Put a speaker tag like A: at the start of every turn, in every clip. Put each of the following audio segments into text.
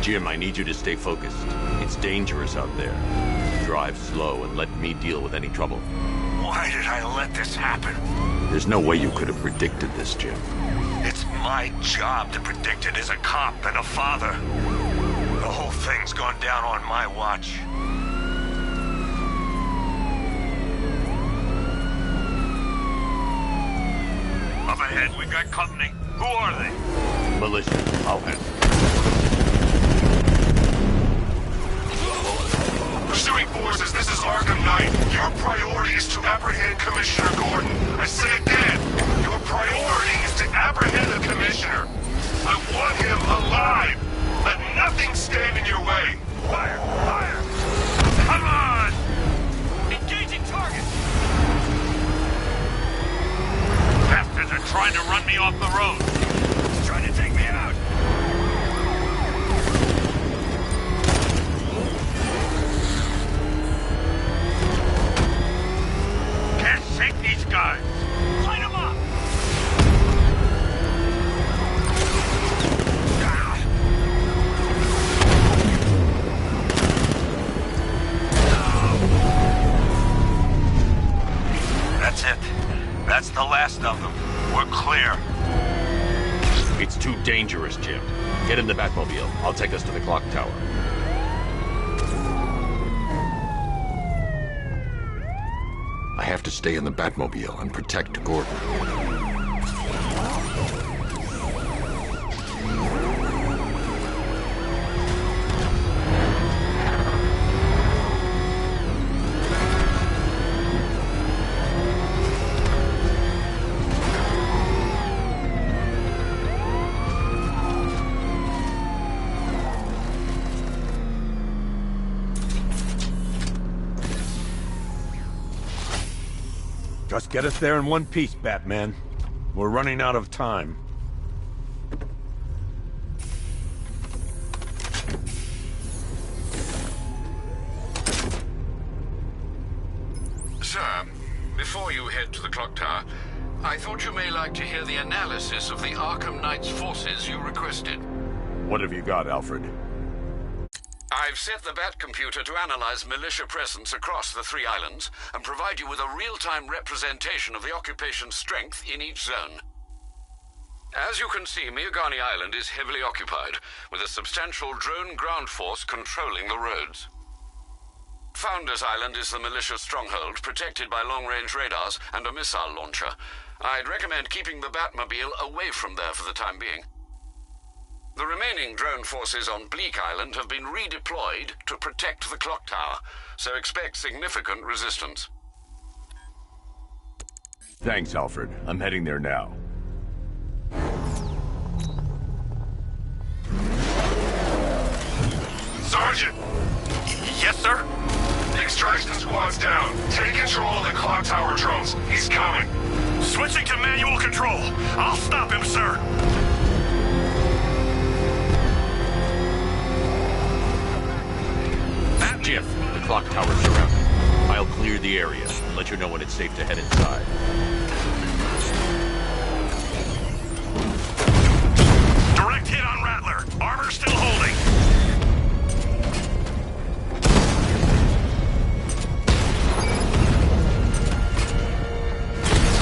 A: Jim, I need you to stay focused. It's dangerous out there. Drive slow and let me deal with any trouble.
B: Why did I let this happen?
A: There's no way you could have predicted this, Jim.
B: It's my job to predict it as a cop and a father. The whole thing's gone down on my watch. Up ahead, we've got company. Who are they?
A: Militia, I'll handle it.
B: Pursuing forces, this is Arkham Knight. Your priority is to apprehend Commissioner Gordon. I say again, your priority is to apprehend the Commissioner. I want him alive. Let nothing stand in your way. Fire! Fire! Come on! Engaging target! Bastards are trying to run me off the road. He's trying to take me out. Can't shake these guys. Light them up! That's it. That's the last of them. We're clear.
A: It's too dangerous, Jim. Get in the Batmobile. I'll take us to the clock tower. I have to stay in the Batmobile and protect Gordon.
C: Just get us there in one piece, Batman. We're running out of time.
D: Sir, before you head to the clock tower, I thought you may like to hear the analysis of the Arkham Knight's forces you requested.
C: What have you got, Alfred?
D: I've set the Bat computer to analyze militia presence across the 3 islands and provide you with a real-time representation of the occupation's strength in each zone. As you can see, Miagani Island is heavily occupied, with a substantial drone ground force controlling the roads. Founders Island is the militia stronghold, protected by long-range radars and a missile launcher. I'd recommend keeping the Batmobile away from there for the time being. The remaining drone forces on Bleak Island have been redeployed to protect the clock tower, so expect significant resistance.
A: Thanks, Alfred. I'm heading there now.
B: Sergeant! Yes, sir? The extraction squad's down. Take control of the clock tower drones. He's coming. Switching to manual control. I'll stop him, sir.
A: Jim, the clock tower's surrounded. I'll clear the area and let you know when it's safe to head inside.
B: Direct hit on Rattler. Armor still holding.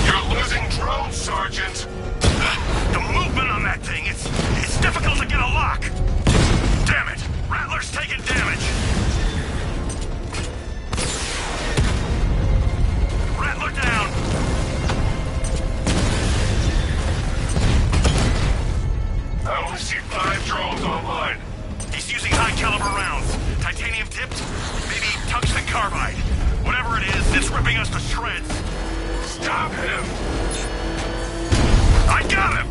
B: You're losing drones, Sergeant. The movement on that thing, it's difficult to get a lock. Damn it. Rattler's taking damage. Rattler down! I only see 5 drones online. He's using high-caliber rounds. Titanium tipped? Maybe tungsten carbide. Whatever it is, it's ripping us to shreds. Stop him! I got him!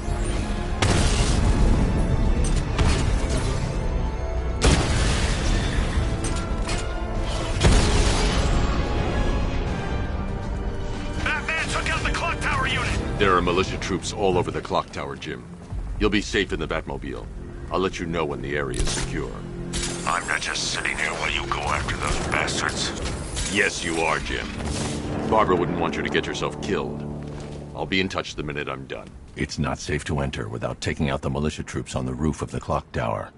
A: There are militia troops all over the clock tower, Jim. You'll be safe in the Batmobile. I'll let you know when the area is secure.
B: I'm not just sitting here while you go after those bastards.
A: Yes, you are, Jim. Barbara wouldn't want you to get yourself killed. I'll be in touch the minute I'm done.
E: It's not safe to enter without taking out the militia troops on the roof of the clock tower.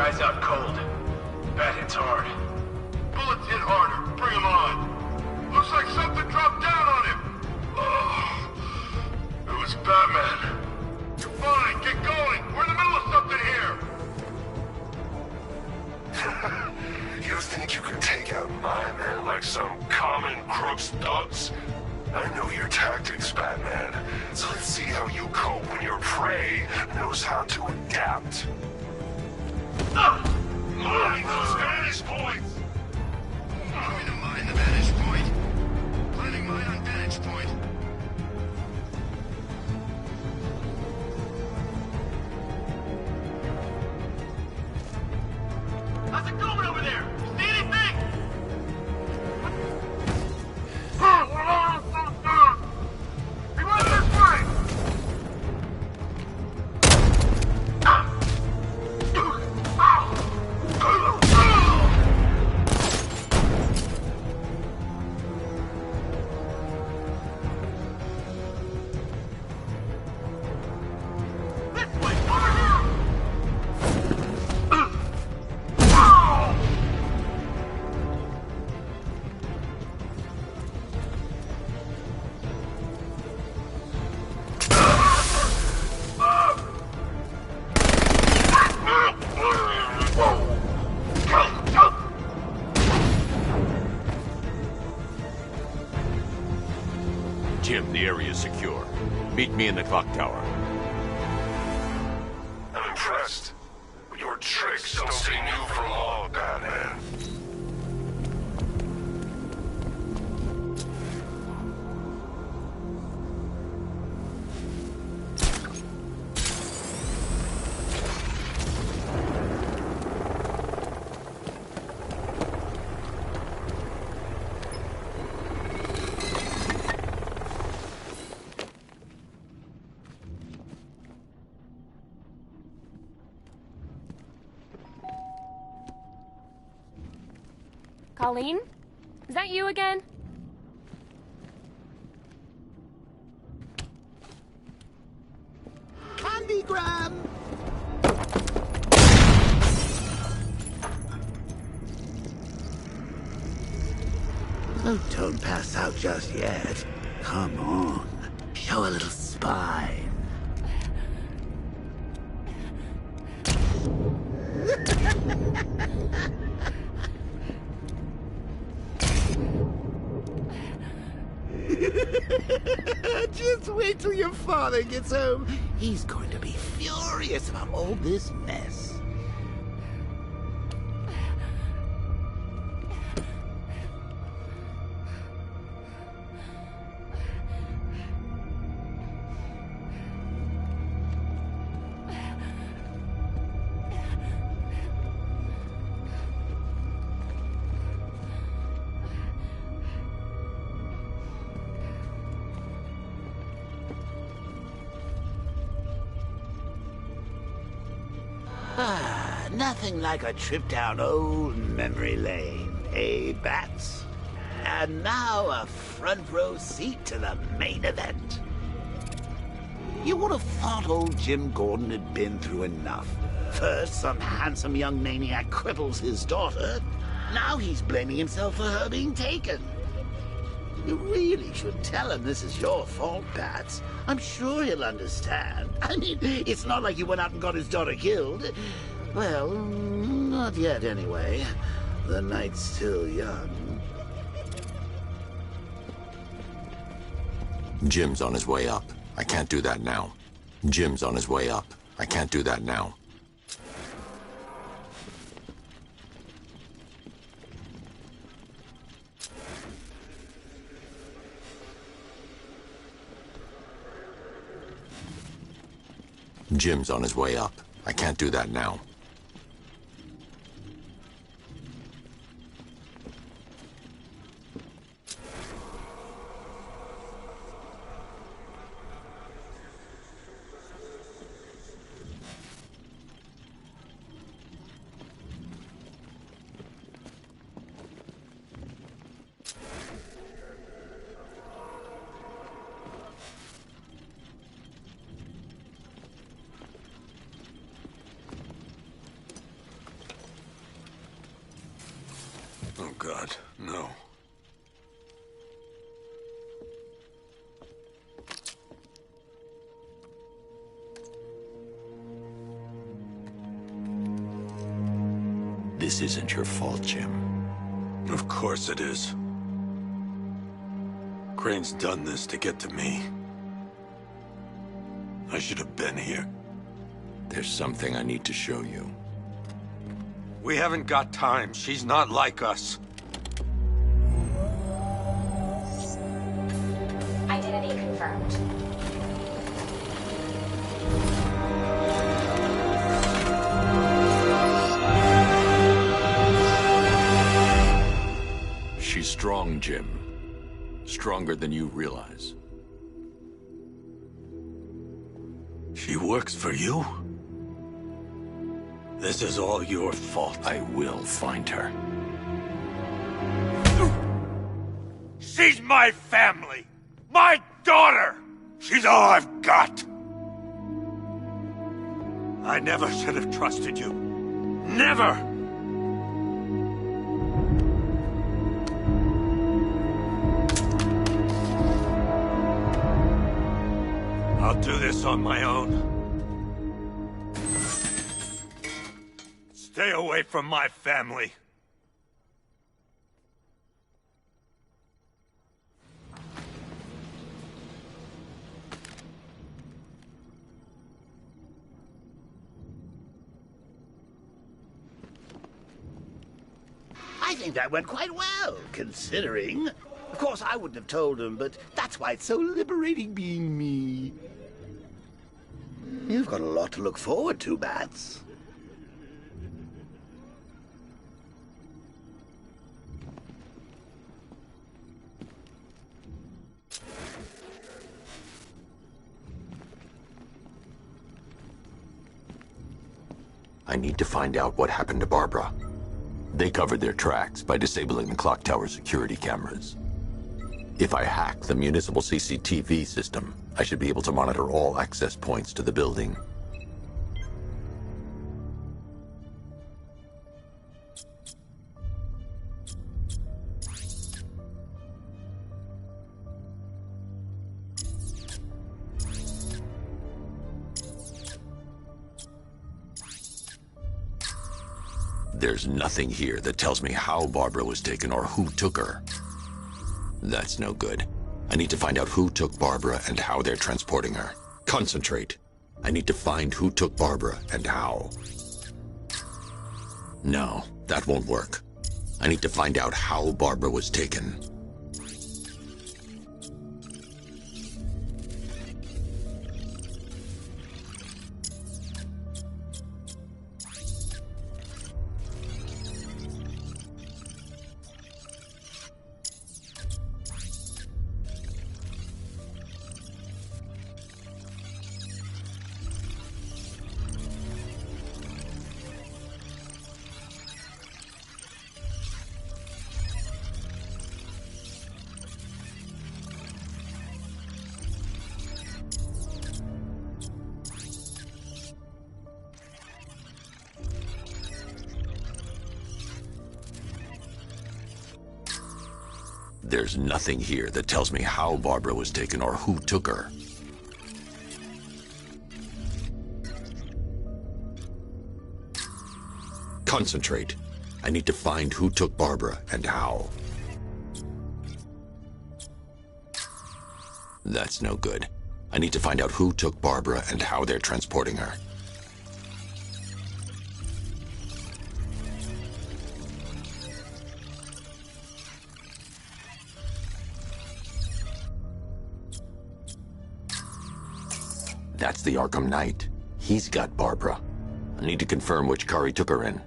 B: Guy's out cold. Bat hits hard. Bullets hit harder. Bring him on. Looks like something dropped down on him. Oh, it was Batman. Fine, get going. We're in the middle of something here. You think you can take out my men like some common crooks thugs? I know your tactics, Batman. So let's see how you cope when your prey knows how to adapt. Mine those vantage points! Want me to mine the vantage point? Planning mine on vantage point. How's it going over there? See anything? He went this way!
A: Jim, the area is secure. Meet me in the clock tower.
B: I'm impressed. But your tricks don't stay new for long, Batman.
E: Colleen? Is that you again?
F: Candygram! Oh, don't pass out just yet. Come on. Show a little spine. Just wait till your father gets home. He's going to be furious about all this mess. Nothing like a trip down old memory lane, eh, Bats? And now a front row seat to the main event. You would have thought old Jim Gordon had been through enough. First, some handsome young maniac cripples his daughter. Now he's blaming himself for her being taken. You really should tell him this is your fault, Bats. I'm sure he'll understand. I mean, it's not like you went out and got his daughter killed. Well, not yet anyway. The night's still young.
A: Jim's on his way up. I can't do that now. Jim's on his way up. I can't do that now. Jim's on his way up. I can't do that now.
G: This isn't your fault, Jim.
C: Of course it is. Crane's done this to get to me. I should have been here.
G: There's something I need to show you.
C: We haven't got time. She's not like us.
H: Identity confirmed.
G: She's strong, Jim. Stronger than you realize.
C: She works for you? This is all your fault.
G: I will find her.
C: She's my family! My daughter! She's all I've got! I never should have trusted you. Never! I'll do this on my own. Stay away from my family.
F: I think that went quite well, considering. Of course, I wouldn't have told him, but that's why it's so liberating being me. You've got a lot to look forward to, Bats.
G: I need to find out what happened to Barbara. They covered their tracks by disabling the clock tower security cameras. If I hack the municipal CCTV system, I should be able to monitor all access points to the building. There's nothing here that tells me how Barbara was taken or who took her. That's no good. I need to find out who took Barbara and how they're transporting her. Concentrate. I need to find who took Barbara and how. No, that won't work. I need to find out how Barbara was taken. There's nothing here that tells me how Barbara was taken or who took her. Concentrate. I need to find who took Barbara and how. That's no good. I need to find out who took Barbara and how they're transporting her. That's the Arkham Knight. He's got Barbara. I need to confirm which car he took her in.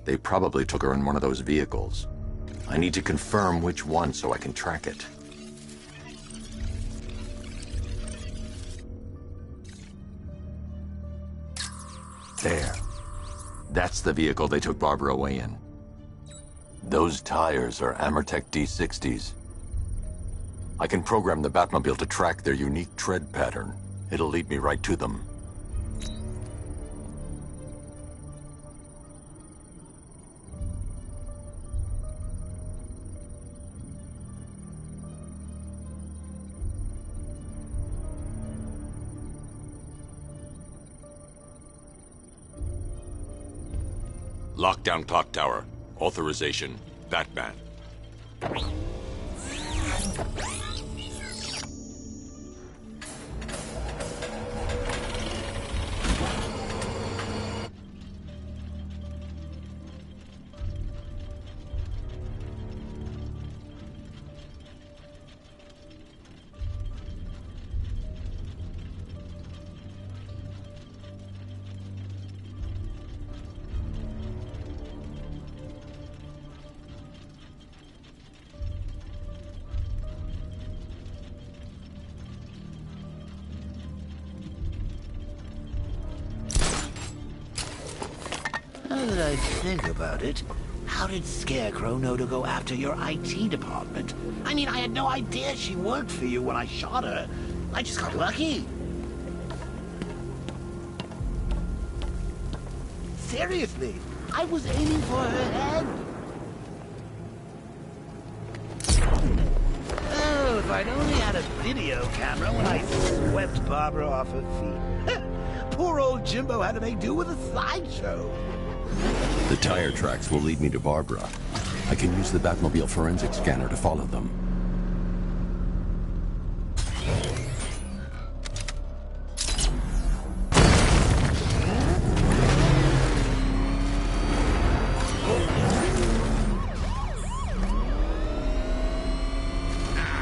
G: They probably took her in one of those vehicles. I need to confirm which one so I can track it. There. That's the vehicle they took Barbara away in. Those tires are Amertech D60s. I can program the Batmobile to track their unique tread pattern. It'll lead me right to them.
A: Lockdown clock tower. Authorization, Batman.
F: Now that I think about it, how did Scarecrow know to go after your IT department? I mean, I had no idea she worked for you when I shot her. I just got lucky. Seriously, I was aiming for her head. Oh, if I'd only had a video camera when I swept Barbara off her feet. Poor old Jimbo had to make do with a slideshow.
I: The tire tracks will lead me to Barbara. I can use the Batmobile forensic scanner to follow them.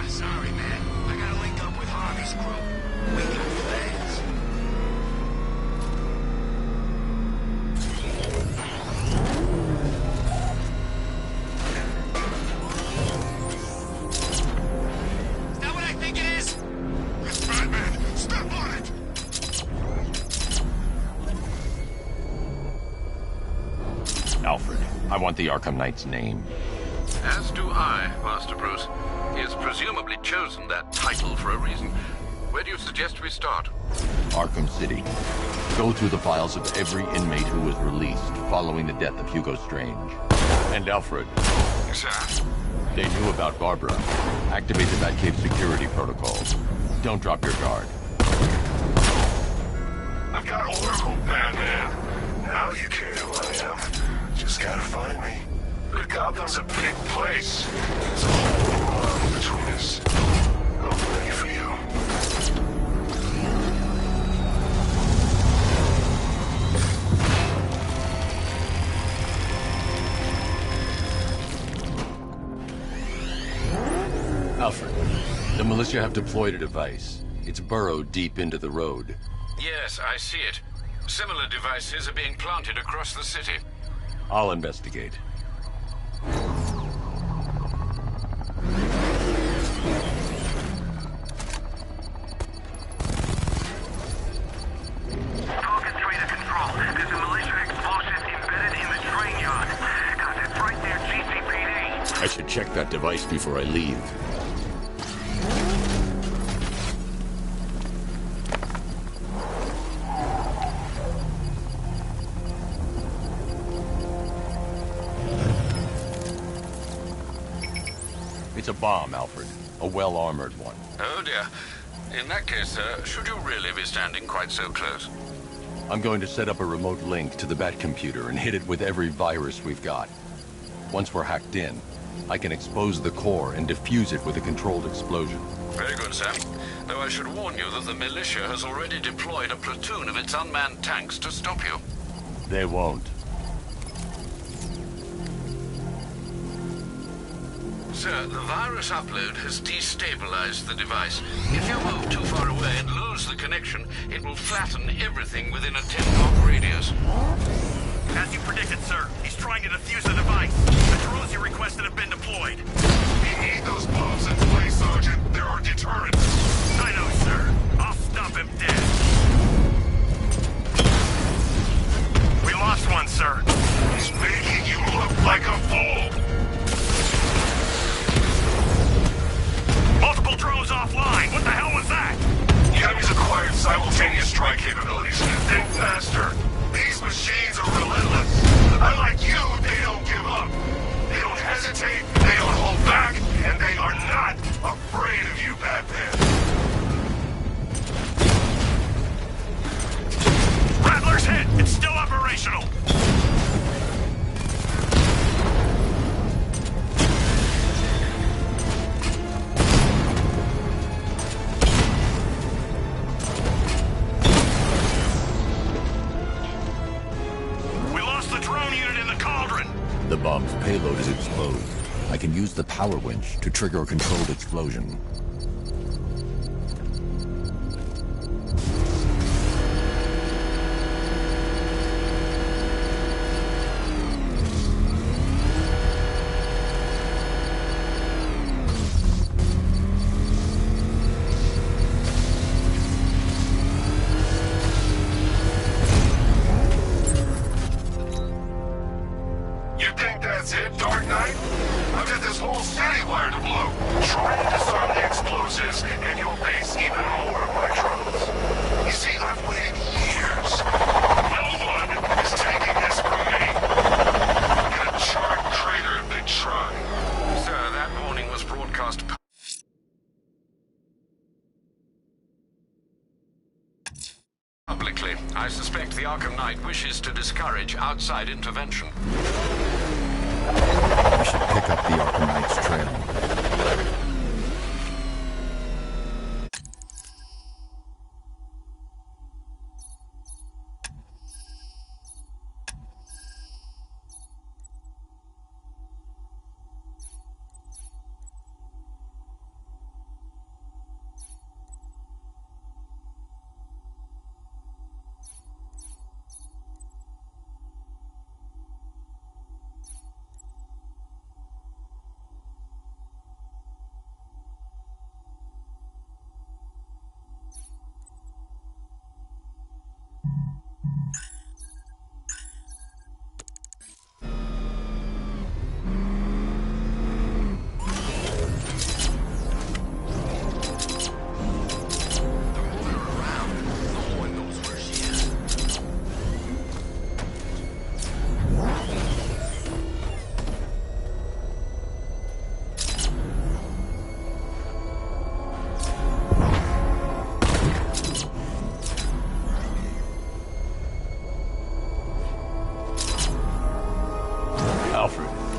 B: Sorry, man. I gotta link up with Harvey's crew. We got plans. Is that what I think it is? It's Batman. Step on it.
I: Alfred, I want the Arkham Knight's name.
D: As do I, Master Bruce. He has presumably chosen that title for a reason. Where do you suggest we start?
I: Arkham City. Go through the files of every inmate who was released following the death of Hugo Strange. And Alfred,
D: Sir?
I: they knew about Barbara. Activate the Batcave security protocols. Don't drop your guard.
B: I've got Oracle, Batman. Now you care who I am. Just gotta find me. But Gotham's a big place. There's a whole world between us. I'm ready for you.
I: Alfred, the militia have deployed a device. It's burrowed deep into the road.
D: Yes, I see it. Similar devices are being planted across the city.
I: I'll investigate.
B: Talking straight to control. There's a militia explosive embedded in the train yard. It's right there, GCPD.
I: I should check that device before I leave. It's a bomb, Alfred. A well-armored one.
D: Oh dear. In that case, sir, should you really be standing quite so close?
I: I'm going to set up a remote link to the Batcomputer and hit it with every virus we've got. Once we're hacked in, I can expose the core and defuse it with a controlled explosion.
D: Very good, sir. Though I should warn you that the militia has already deployed a platoon of its unmanned tanks to stop you.
I: They won't.
D: Sir, the virus upload has destabilized the device. If you move too far away and lose the connection, it will flatten everything within a 10-block radius.
B: As you predicted, sir, he's trying to defuse the device. The drones you requested have been deployed. We need those bombs in place, Sergeant. There are deterrents. I know, sir. I'll stop him dead. We lost one, sir. He's making you look like a fool. Multiple drones offline. What the hell was that? The enemy's acquired simultaneous strike capabilities. Then faster. These machines are relentless. Unlike you, they don't give up. They don't hesitate, they don't hold back, and they are not afraid of you, Batman. Rattler's hit. It's still operational.
I: I can use the power winch to trigger a controlled explosion.
B: You think that's it, Dark Knight? I've got this whole city wired to blow. Try to disarm the explosives, and you'll face even more of my troubles. You see, I've waited years. No one is taking this from me. I'm gonna charred crater if they try.
D: Sir, that warning was broadcast publicly. I suspect the Arkham Knight wishes to discourage outside intervention.
I: I should pick up the Arkham Knight's trail.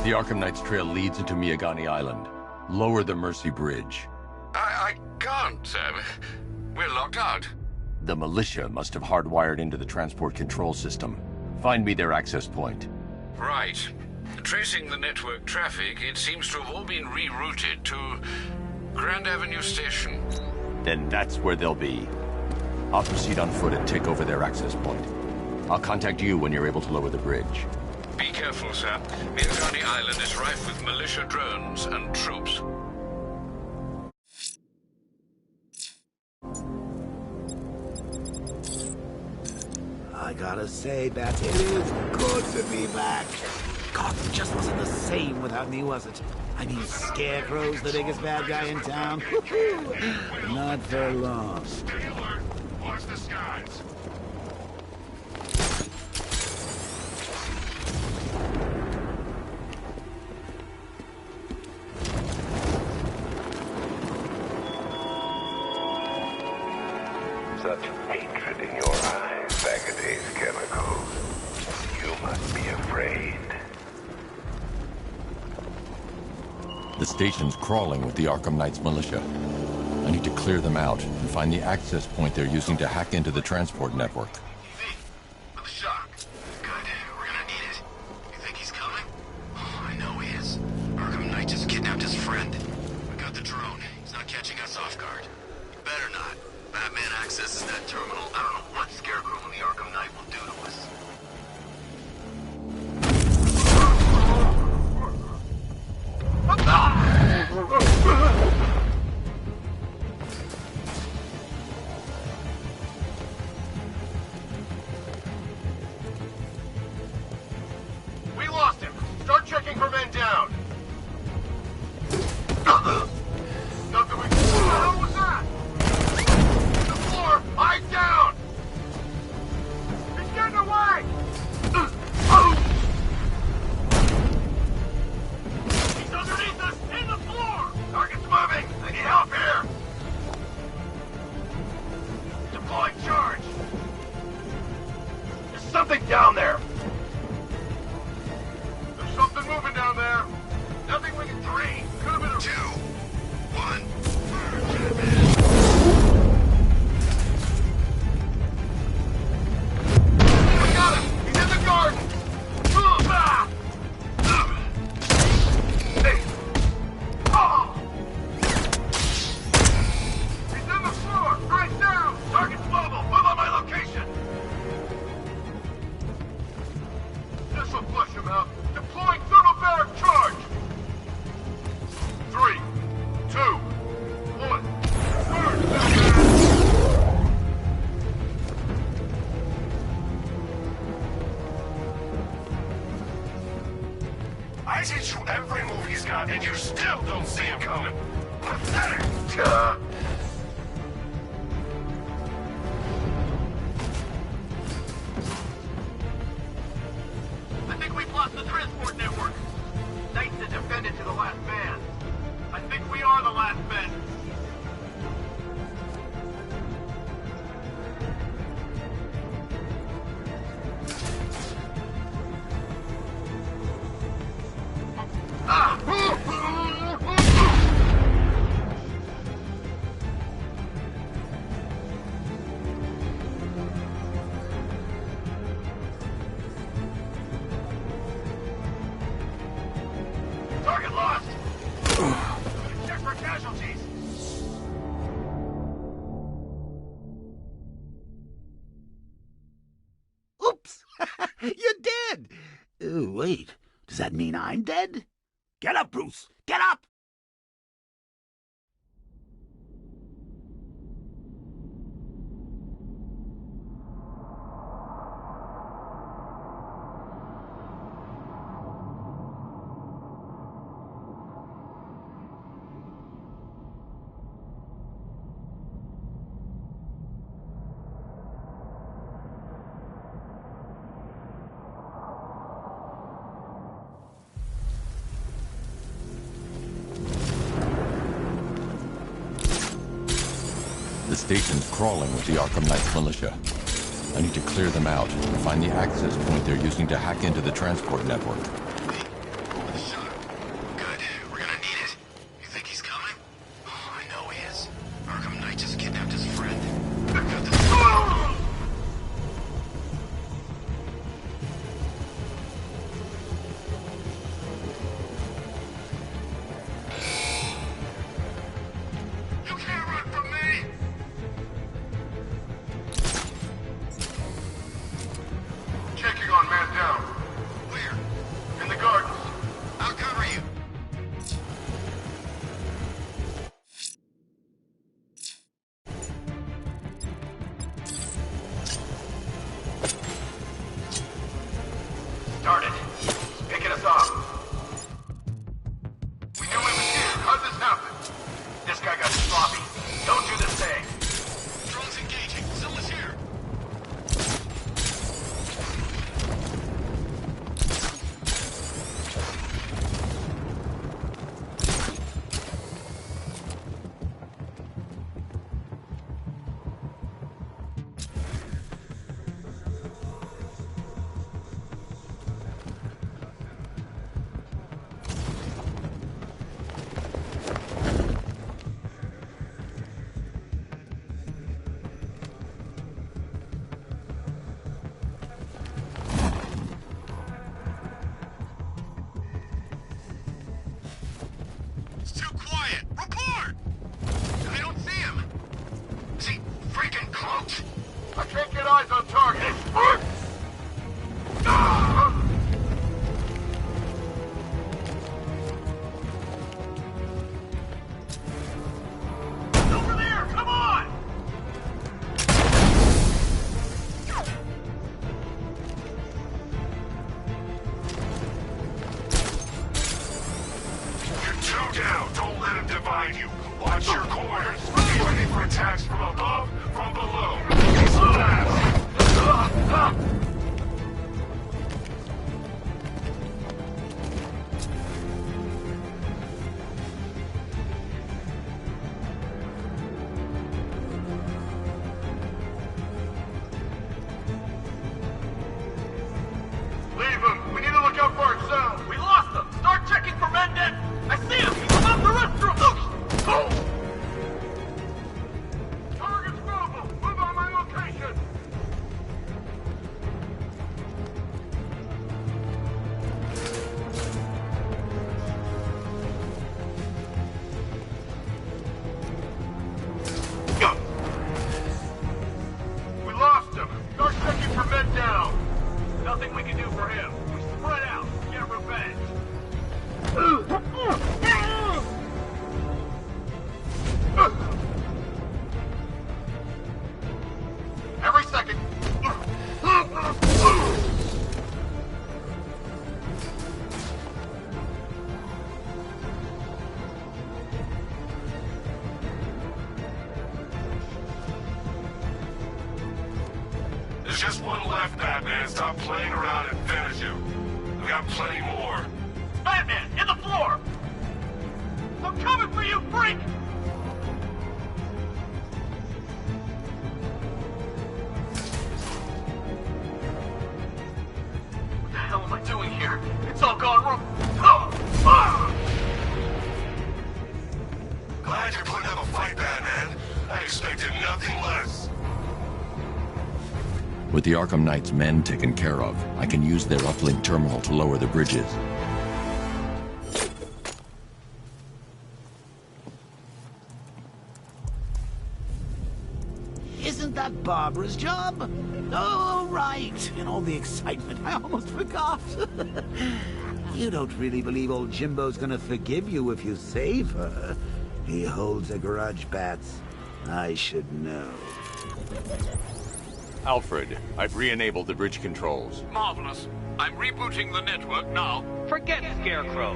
I: The Arkham Knight's trail leads into Miyagani Island. Lower the Mercy Bridge.
D: I can't, sir. We're locked out.
I: The militia must have hardwired into the transport control system. Find me their access point.
D: Right. Tracing the network traffic, it seems to have all been rerouted to Grand Avenue Station.
I: Then that's where they'll be. I'll proceed on foot and take over their access point. I'll contact you when you're able to lower the bridge.
D: Be careful, sir. Miyagani Island is rife with militia drones and troops.
F: I gotta say, Bat, it is good to be back. Gotham just wasn't the same without me, was it? I mean, Scarecrow's the biggest bad guy in town. Not for long.
B: Stay alert. Watch the skies.
J: Such hatred in your eyes, Bagaday's chemicals. You must be afraid.
I: The station's crawling with the Arkham Knight's militia. I need to clear them out and find the access point they're using to hack into the transport network.
B: For the shock. Good. We're gonna need it. You think he's coming? Oh, I know he is. Arkham Knight just kidnapped his friend. We got the drone. He's not catching us off guard. Better not. Batman accesses that terminal. I don't know what Scarecrow and the Arkham Knight will do to us. We lost him. Start checking for men down. Nothing we can do. What the hell was that? The floor! Eyes down! He's getting away! He's underneath us! In the floor! Target's moving! I need help here! Deploying charge! There's something down there! There's something moving down there! Nothing we can drain! Could have been a... 2, 1... We got him! He's in the garden! Hey, he's got, and you still don't see him coming. Pathetic.
K: I think we've lost the transport network. Knights had defended to the last man. I think we are the last men. Target lost! Check for casualties!
F: Oops! You're dead! Wait, does that mean I'm dead? Get up, Bruce! Get up!
I: The station's crawling with the Arkham Knights militia. I need to clear them out and find the access point they're using to hack into the transport network.
K: Over the shuttle. Good. We're gonna need it. You think he's coming? Oh, I know he is. Arkham Knight just kidnapped his friend. I've got this. You can't run from me! Checking on man down. Where? In the gardens. I'll cover you. Started. Picking us off. We knew he was here. How'd this happen? This guy got sloppy. Don't do the same. Drone's engaging. Someone's here. It's too quiet. Report! I don't see him. Is he freaking cloaked? I can't get eyes on target. Over there! Come on!
B: You're two down. Don't let him divide you. Watch your corners. Be ready for attacks from above, from below. He's fast.
K: Leave him. We need to look out for ourselves. We lost him. Start checking for Mendez. I see him. He's above the restroom. Go! Target's mobile. Move on my location.
B: There's just one left, Batman. Stop playing around and finish him. We got plenty more.
K: Batman, hit the floor! I'm coming for you, freak! What the hell am I doing here? It's all gone wrong.
B: Glad you're putting up a fight, Batman. I expected nothing less.
I: With the Arkham Knight's men taken care of, I can use their uplink terminal to lower the bridges.
F: Isn't that Barbara's job? Oh, right. In all the excitement, I almost forgot. You don't really believe old Jimbo's gonna forgive you if you save her. He holds a grudge, Bats. I should know.
C: Alfred, I've re-enabled the bridge controls.
D: Marvelous. I'm rebooting the network now.
L: Forget Scarecrow.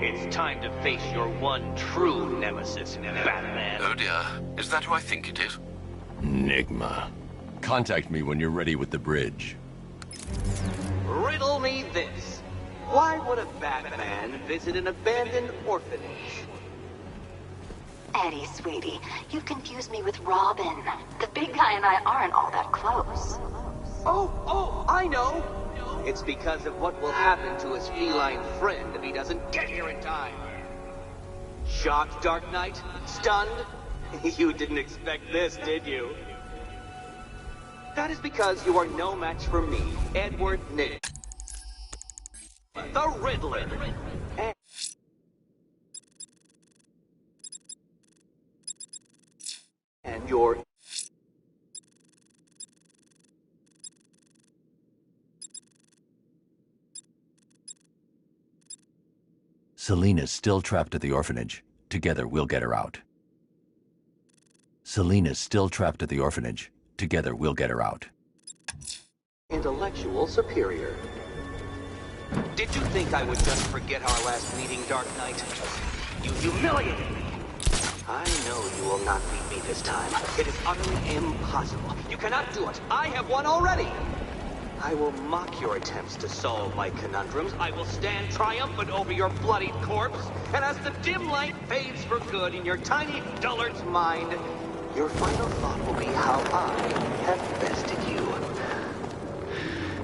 L: It's time to face your one true nemesis, Batman.
D: Oh dear. Is that who I think it is?
I: Enigma. Contact me when you're ready with the bridge.
L: Riddle me this. Why would a Batman visit an abandoned orphanage?
M: Eddie, sweetie, you confused me with Robin. The big guy and I aren't all that close.
L: Oh, I know! It's because of what will happen to his feline friend if he doesn't get here in time. Shocked, Dark Knight? Stunned? You didn't expect this, did you? That is because you are no match for me, Edward Nick. The Riddler. And your...
I: Selina's still trapped at the orphanage. Together, we'll get her out. Selina's still trapped at the orphanage. Together, we'll get her out.
L: Intellectual superior. Did you think I would just forget our last meeting, Dark Knight? You humiliated me! I know you will not beat me this time. It is utterly impossible. You cannot do it. I have won already! I will mock your attempts to solve my conundrums. I will stand triumphant over your bloodied corpse. And as the dim light fades for good in your tiny dullard's mind, your final thought will be how I have bested you.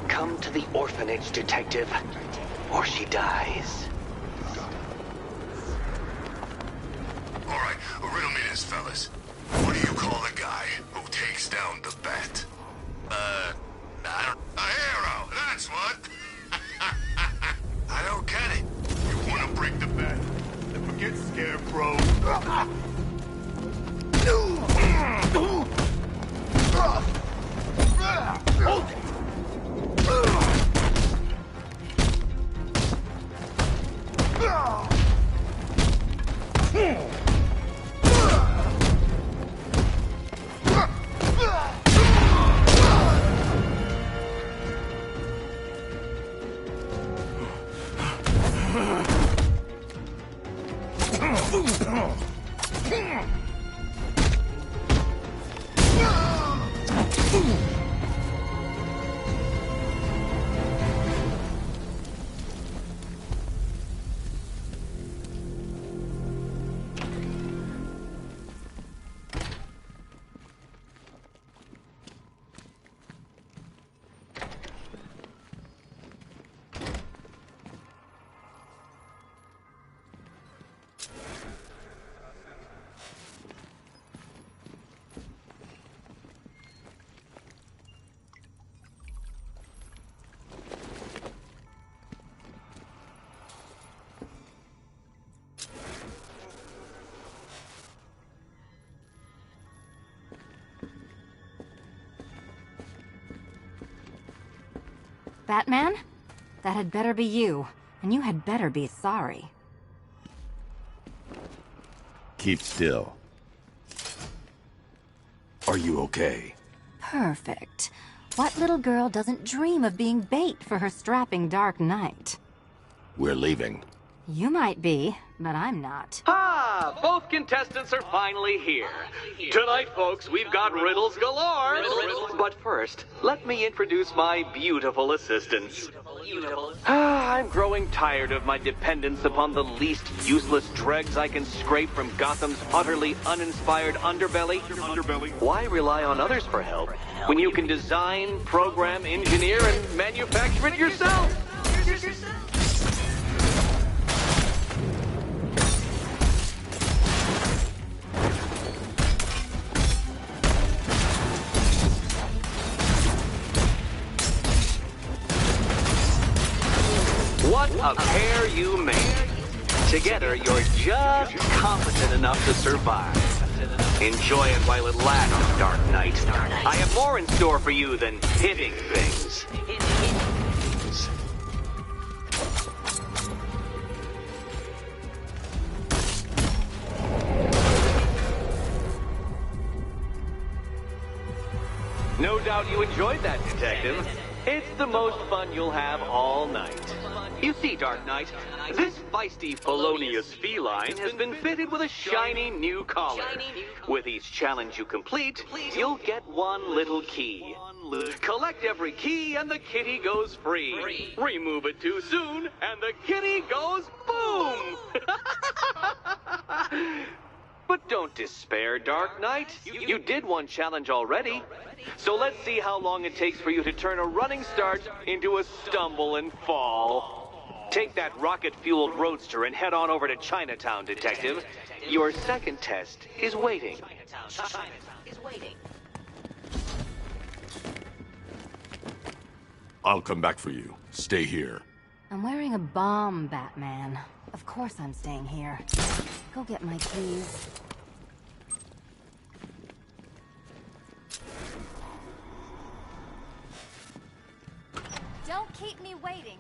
L: Come to the orphanage, detective, or she dies.
B: All right, riddle me this, fellas. What do you call the guy who takes down the Bat? A hero, that's what. I don't get it. You want to break the Bat, then forget Scarecrow.
M: Batman? That had better be you, and you had better be sorry.
I: Keep still. Are you okay?
M: Perfect. What little girl doesn't dream of being bait for her strapping Dark Knight?
I: We're leaving.
N: You might be, but I'm not.
L: Ah, both contestants are finally here. Tonight, folks, we've got riddles galore. But first, let me introduce my beautiful assistants. I'm growing tired of my dependence upon the least useless dregs I can scrape from Gotham's utterly uninspired underbelly. Why rely on others for help when you can design, program, engineer, and manufacture it yourself? What a pair you made. Together, you're just competent enough to survive. Enjoy it while it lasts, Dark Knight. I have more in store for you than hitting things. No doubt you enjoyed that, Detective. It's the most fun you'll have all night. You see, Dark Knight, this feisty felonious feline has been fitted with a shiny new collar. With each challenge you complete, you'll get one little key. Collect every key and the kitty goes free. Remove it too soon and the kitty goes boom! But don't despair, Dark Knight. You did one challenge already. So let's see how long it takes for you to turn a running start into a stumble and fall. Take that rocket-fueled roadster and head on over to Chinatown, Detective. Your second test is waiting.
A: I'll come back for you. Stay here.
N: I'm wearing a bomb, Batman. Of course I'm staying here. Go get my keys.
E: Don't keep me waiting.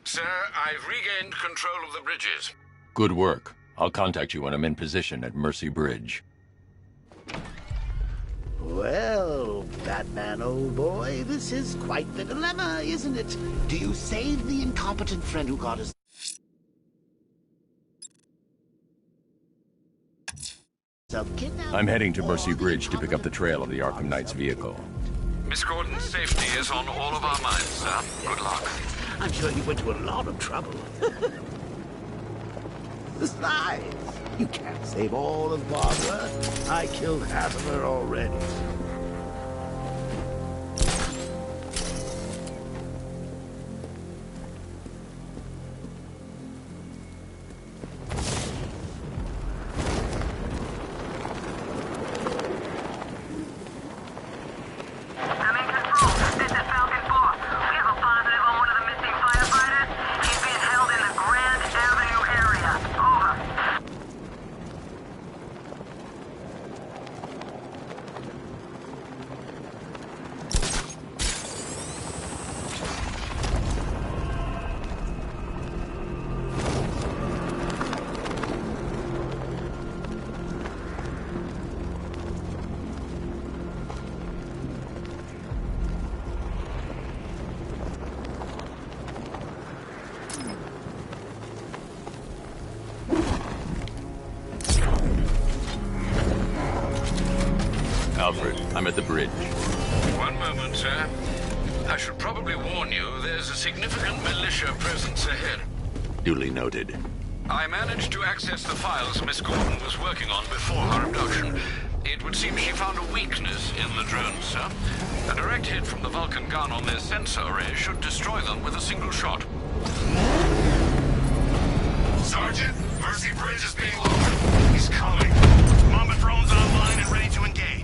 D: Sir, I've regained control of the bridges.
I: Good work. I'll contact you when I'm in position at Mercy Bridge.
F: Well, Batman, old boy, this is quite the dilemma, isn't it? Do you save the incompetent friend who got us?
I: I'm heading to Mercy Bridge to pick up the trail of the Arkham Knight's vehicle.
D: Miss Gordon's safety is on all of our minds, sir. Good luck.
F: I'm sure you went to a lot of trouble. Besides, you can't save all of Barbara. I killed half of her already.
I: Alfred, I'm at the bridge.
D: One moment, sir. I should probably warn you, there's a significant militia presence ahead.
A: Duly noted.
D: I managed to access the files Miss Gordon was working on before her abduction. It would seem she found a weakness in the drones, sir. A direct hit from the Vulcan gun on their sensor array should destroy them with a single shot.
B: Sergeant, Mercy Bridge is being lowered. He's coming. Mamba drones online and ready to engage.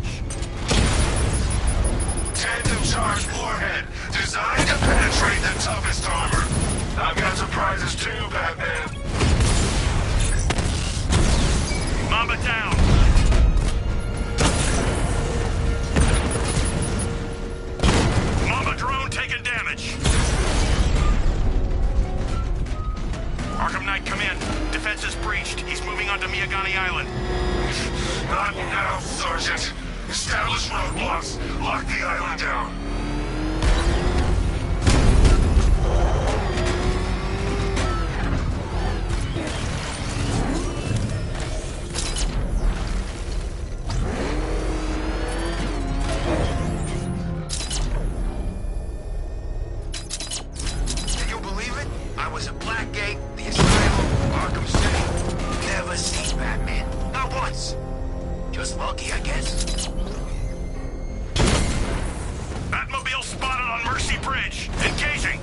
B: Tandem charge warhead, designed to penetrate the toughest armor. I've got surprises too, Batman. Mamba down. Mamba drone taking damage. Arkham Knight, come in. Defense is breached. He's moving onto Miyagani Island. Not now, Sergeant. Establish roadblocks. Lock the island down.
K: lucky, I guess. Batmobile spotted on Mercy Bridge. Engaging.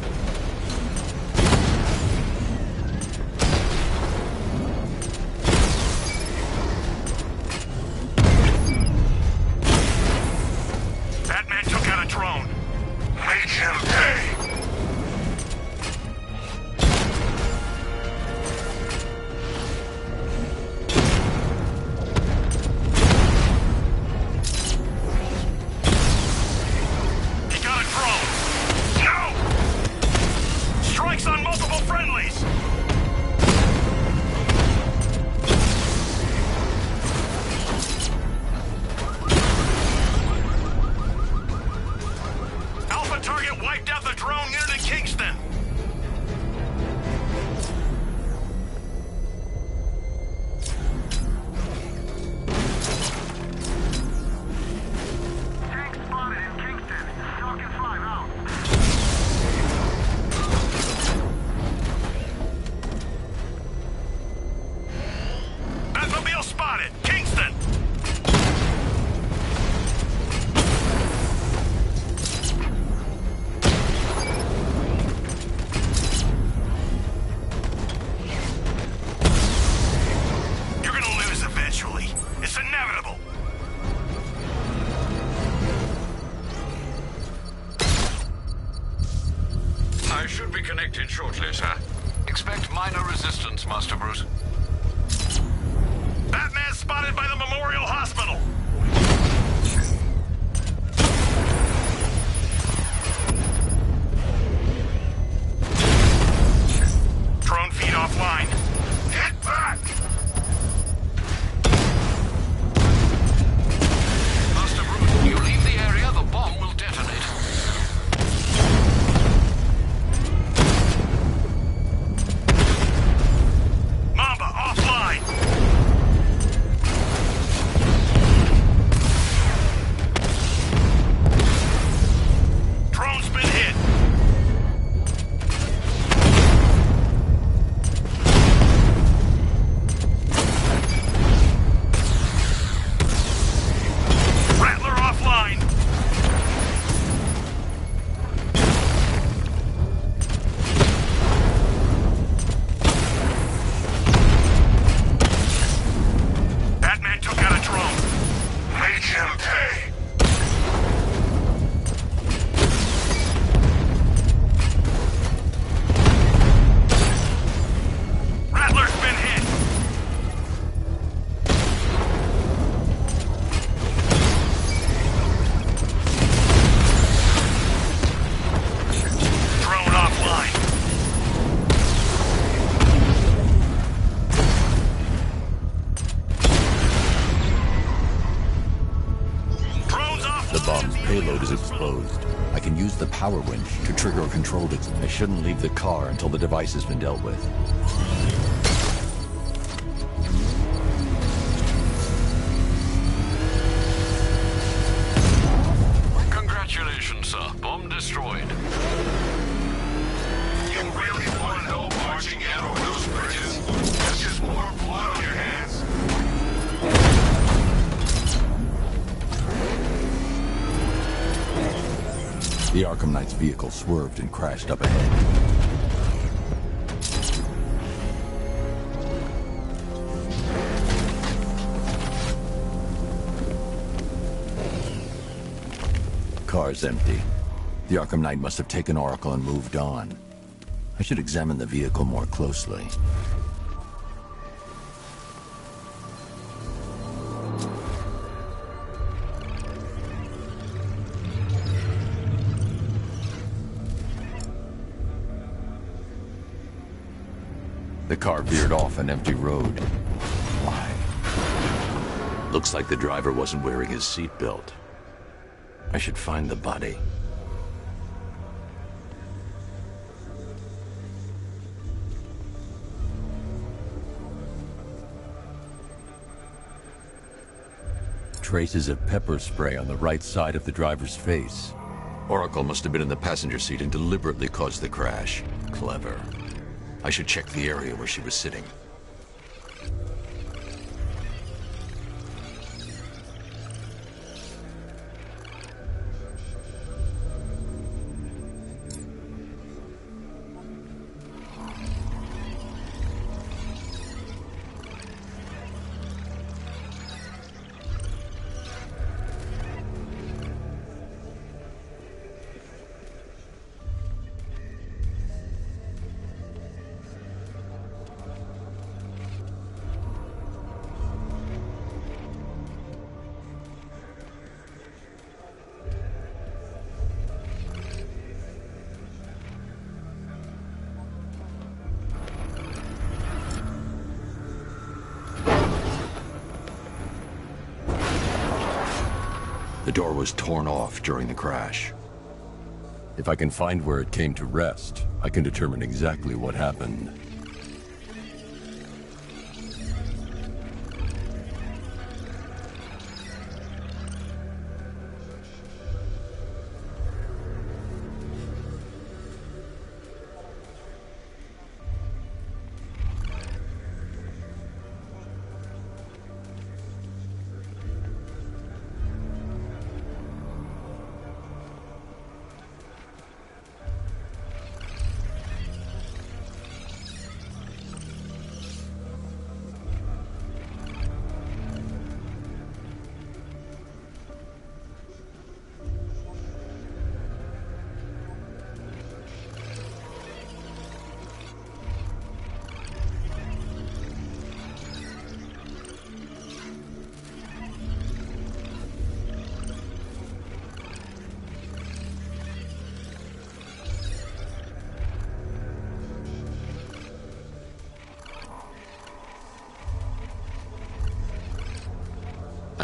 K: Batman took out a drone. Make him pay. On multiple friendlies! Alpha target wiped out the drone unit in Kingston! Tank spotted in Kingston. Falcon 5 out. Batmobile spotted! Kingston! You're gonna lose eventually. It's inevitable.
D: I should be connected shortly, sir. Expect minor resistance, Master Bruce.
K: Batman spotted by the Memorial Hospital! Drone feed offline. Get back!
D: Master Bruce, you leave the area, the bomb will detonate.
K: Mamba, offline! Drone's been hit. Rattler offline. Batman took out a drone. Make him pay. Rattler's been hit. Drone offline. Drone's offline.
I: The bomb's payload is exposed. I can use the power winch to trigger a controlled I shouldn't leave the car until the device has been dealt with.
D: Congratulations, sir. Bomb destroyed.
B: You really want help marching out over those bridges? That's just more blood on your hands.
I: The Arkham Knight's vehicle swerved and crashed up ahead. Car's empty. The Arkham Knight must have taken Oracle and moved on. I should examine the vehicle more closely. The car veered off an empty road. Why?
G: Looks like the driver wasn't wearing his seatbelt. I should find the body.
I: Traces of pepper spray on the right side of the driver's face.
G: Oracle must have been in the passenger seat and deliberately caused the crash. Clever. I should check the area where she was sitting.
I: The door was torn off during the crash. If I can find where it came to rest, I can determine exactly what happened.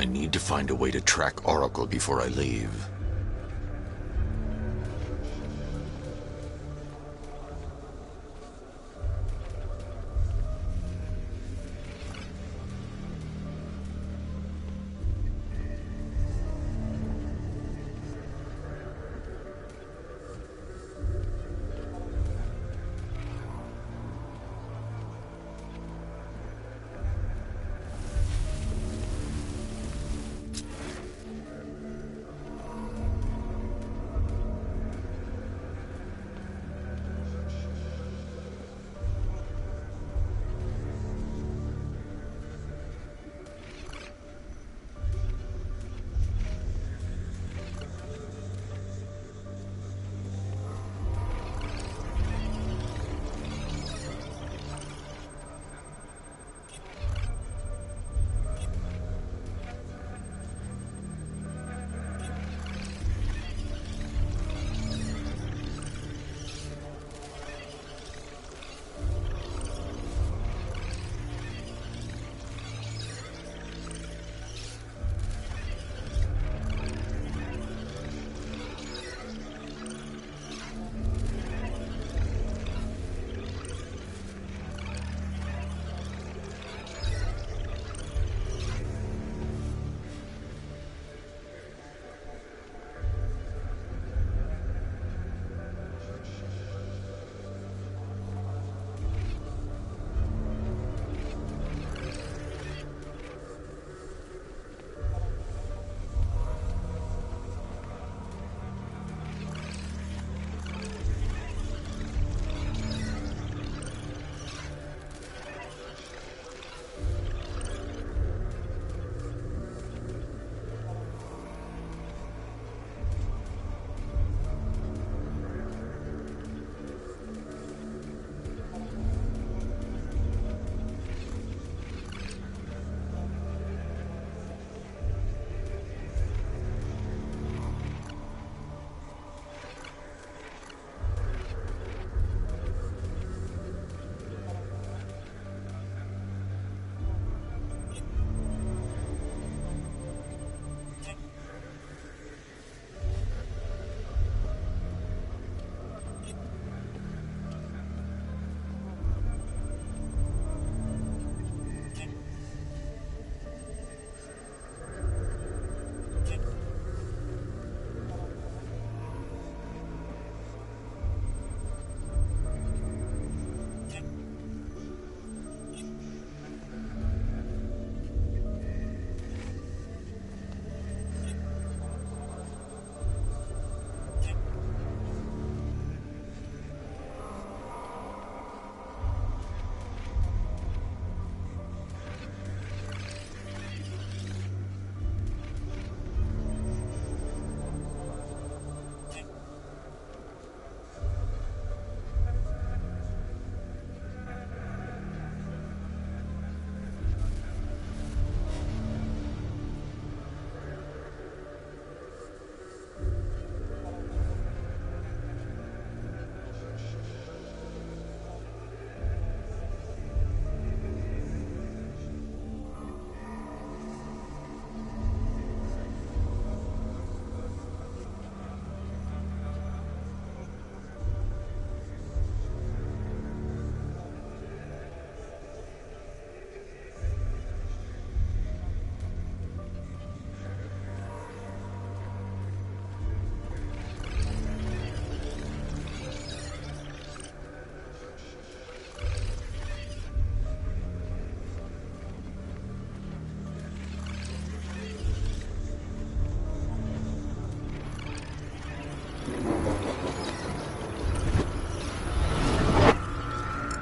G: I need to find a way to track Oracle before I leave.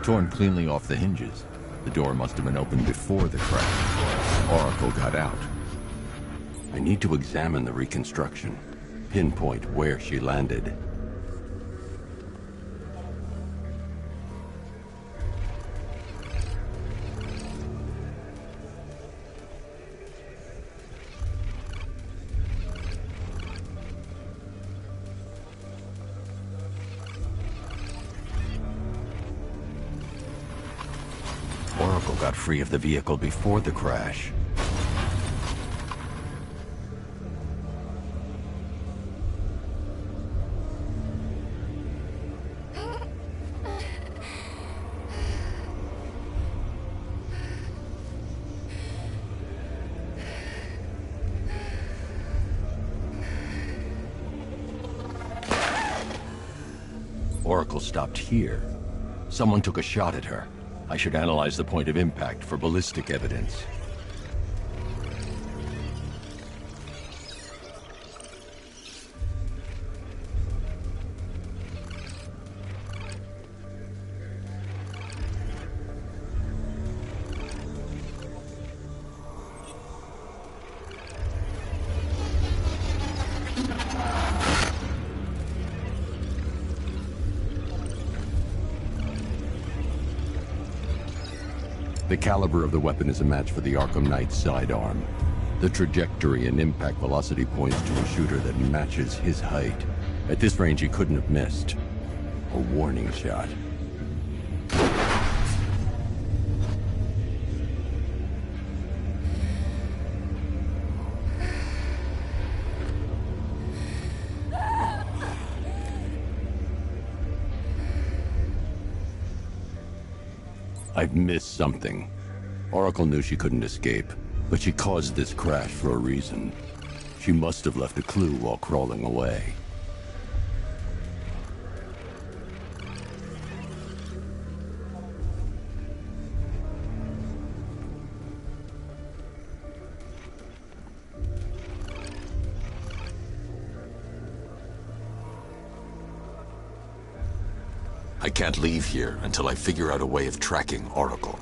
I: torn cleanly off the hinges. The door must have been opened before the crash. Oracle got out. I need to examine the reconstruction, pinpoint where she landed. Oracle got free of the vehicle before the crash. Oracle stopped here. Someone took a shot at her. I should analyze the point of impact for ballistic evidence. The caliber of the weapon is a match for the Arkham Knight's sidearm. The trajectory and impact velocity points to a shooter that matches his height. At this range, he couldn't have missed. A warning shot. I've missed something. Oracle knew she couldn't escape, but she caused this crash for a reason. She must have left a clue while crawling away.
G: I can't leave here until I figure out a way of tracking Oracle.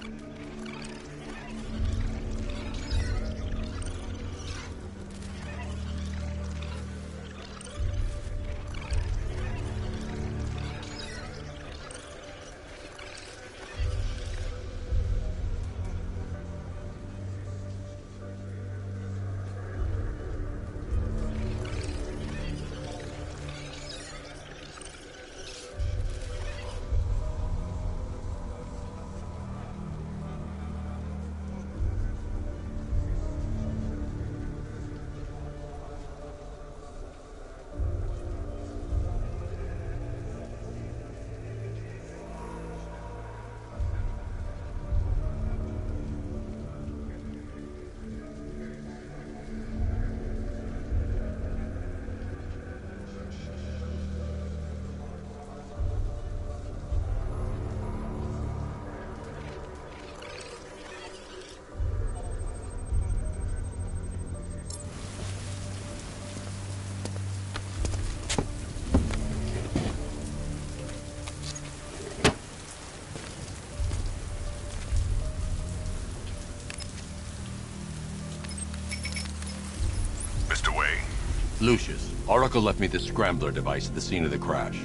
I: Lucius, Oracle left me the scrambler device at the scene of the crash.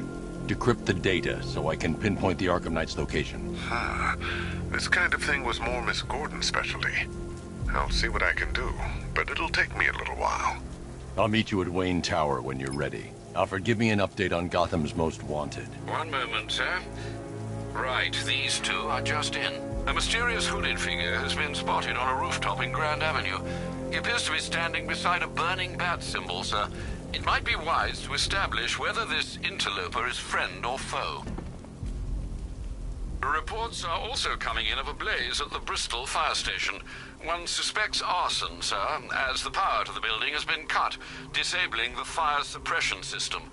I: Decrypt the data so I can pinpoint the Arkham Knight's location.
J: This kind of thing was more Miss Gordon's specialty. I'll see what I can do, but it'll take me a little while.
I: I'll meet you at Wayne Tower when you're ready. Alfred, give me an update on Gotham's Most Wanted.
D: One moment, sir. Right, these two are just in. A mysterious hooded figure has been spotted on a rooftop in Grand Avenue. He appears to be standing beside a burning bat symbol, sir. It might be wise to establish whether this interloper is friend or foe. Reports are also coming in of a blaze at the Bristol fire station. One suspects arson, sir, as the power to the building has been cut, disabling the fire suppression system.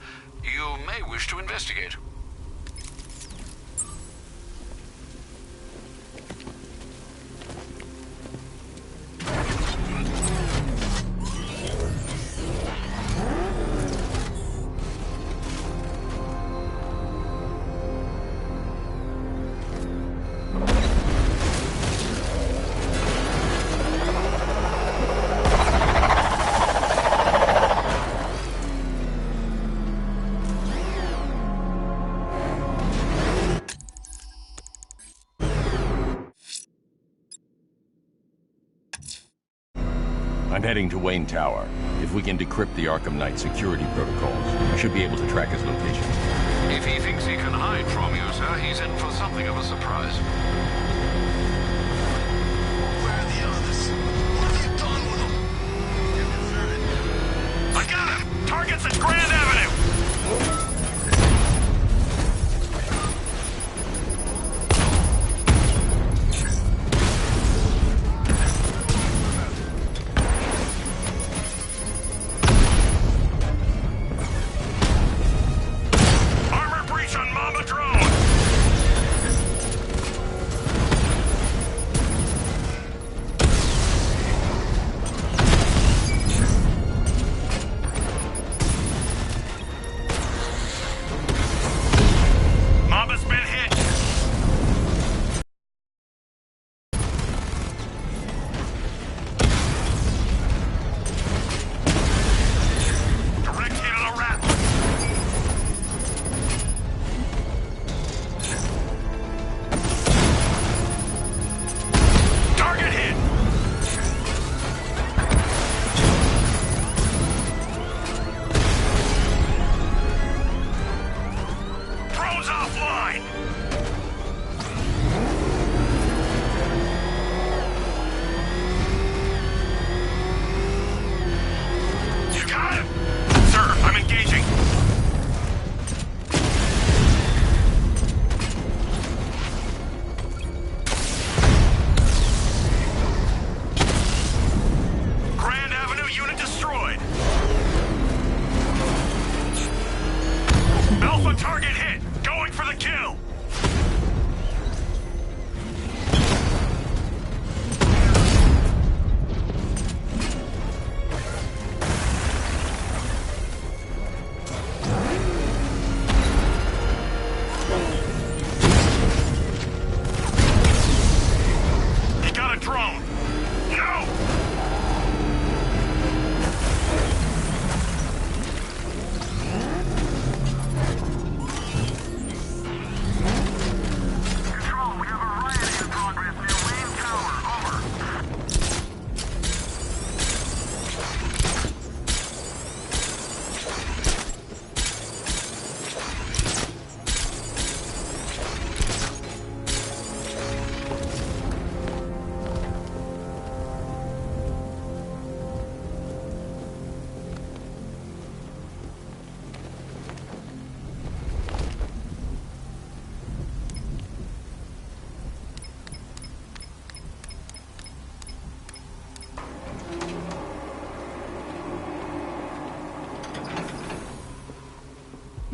D: You may wish to investigate.
I: I'm heading to Wayne Tower. If we can decrypt the Arkham Knight security protocols, we should be able to track his location.
D: If he thinks he can hide from you, sir, he's in for something of a surprise.
K: Where are the others? What have you done with them?
B: I got him! Target's at Grand Avenue!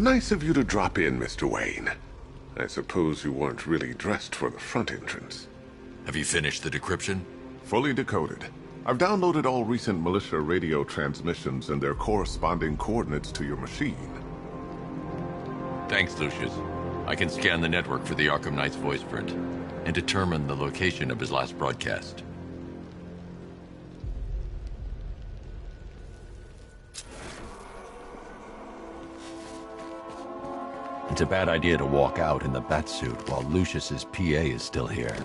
J: Nice of you to drop in, Mr. Wayne. I suppose you weren't really dressed for the front entrance.
G: Have you finished the decryption?
J: Fully decoded. I've downloaded all recent militia radio transmissions and their corresponding coordinates to your machine.
I: Thanks, Lucius. I can scan the network for the Arkham Knight's voice print and determine the location of his last broadcast. It's a bad idea to walk out in the Batsuit while Lucius's PA is still here.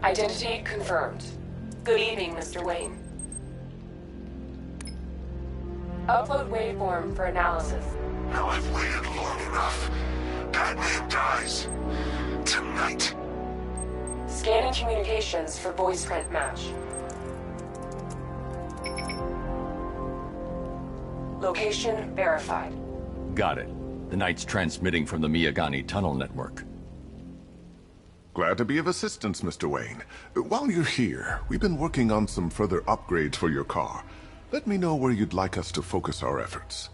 O: Identity confirmed. Good evening, Mr. Wayne. Upload waveform for analysis.
B: Now I've waited long enough. Batman dies. Tonight.
O: Scanning communications for voice print match. Location verified.
I: Got it. The Knight's transmitting from the Miyagani tunnel network.
J: Glad to be of assistance, Mr. Wayne. While you're here, we've been working on some further upgrades for your car. Let me know where you'd like us to focus our efforts.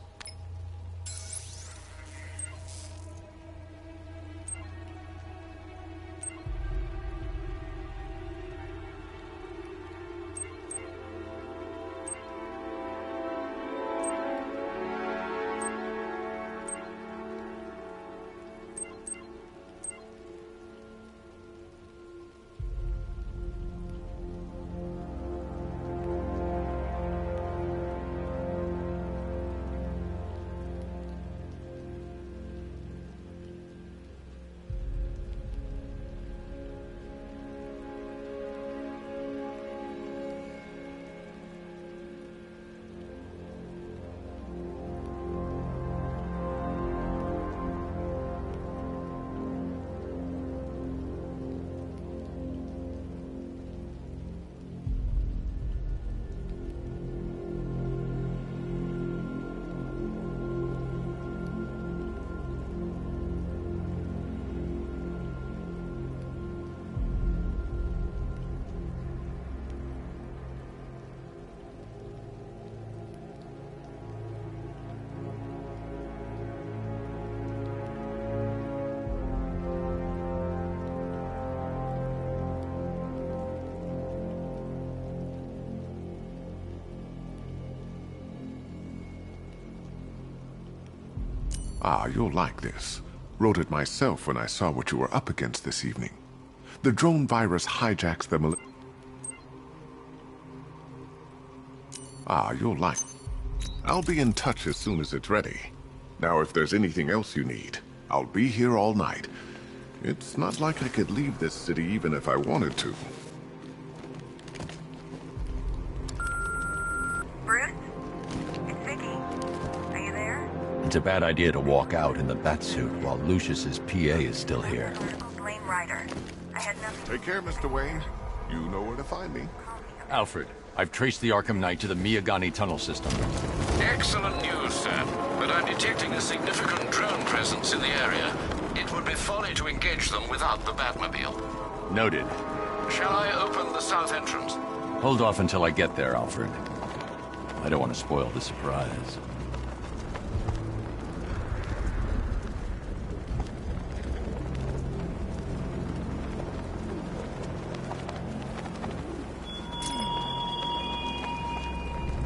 J: Ah, you'll like this. Wrote it myself when I saw what you were up against this evening. The drone virus hijacks the Ah, you'll like. I'll be in touch as soon as it's ready. Now, if there's anything else you need, I'll be here all night. It's not like I could leave this city even if I wanted to.
P: Bruce? It's Vicky. Are you there?
I: It's a bad idea to walk out in the batsuit while Lucius's PA is still here.
P: Blame Ryder. I had nothing.
J: Take care, Mr. Wayne. You know where to find me.
I: Alfred, I've traced the Arkham Knight to the Miyagani tunnel system.
D: Excellent news, sir. But I'm detecting a significant drone presence in the area. It would be folly to engage them without the Batmobile.
I: Noted.
D: Shall I open the south entrance?
I: Hold off until I get there, Alfred. I don't want to spoil the surprise.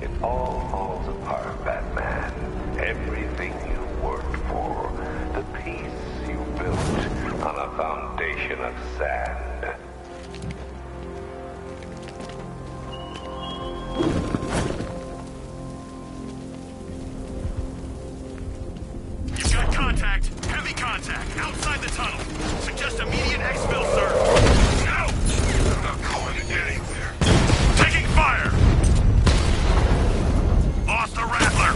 Q: It all falls apart, Batman. Everything you worked for, the peace you built on a foundation of sand.
B: You've got contact. Heavy contact. Outside the tunnel. Suggest immediate exfil, sir. No! I'm not going anywhere. Taking fire! Lost the Rattler!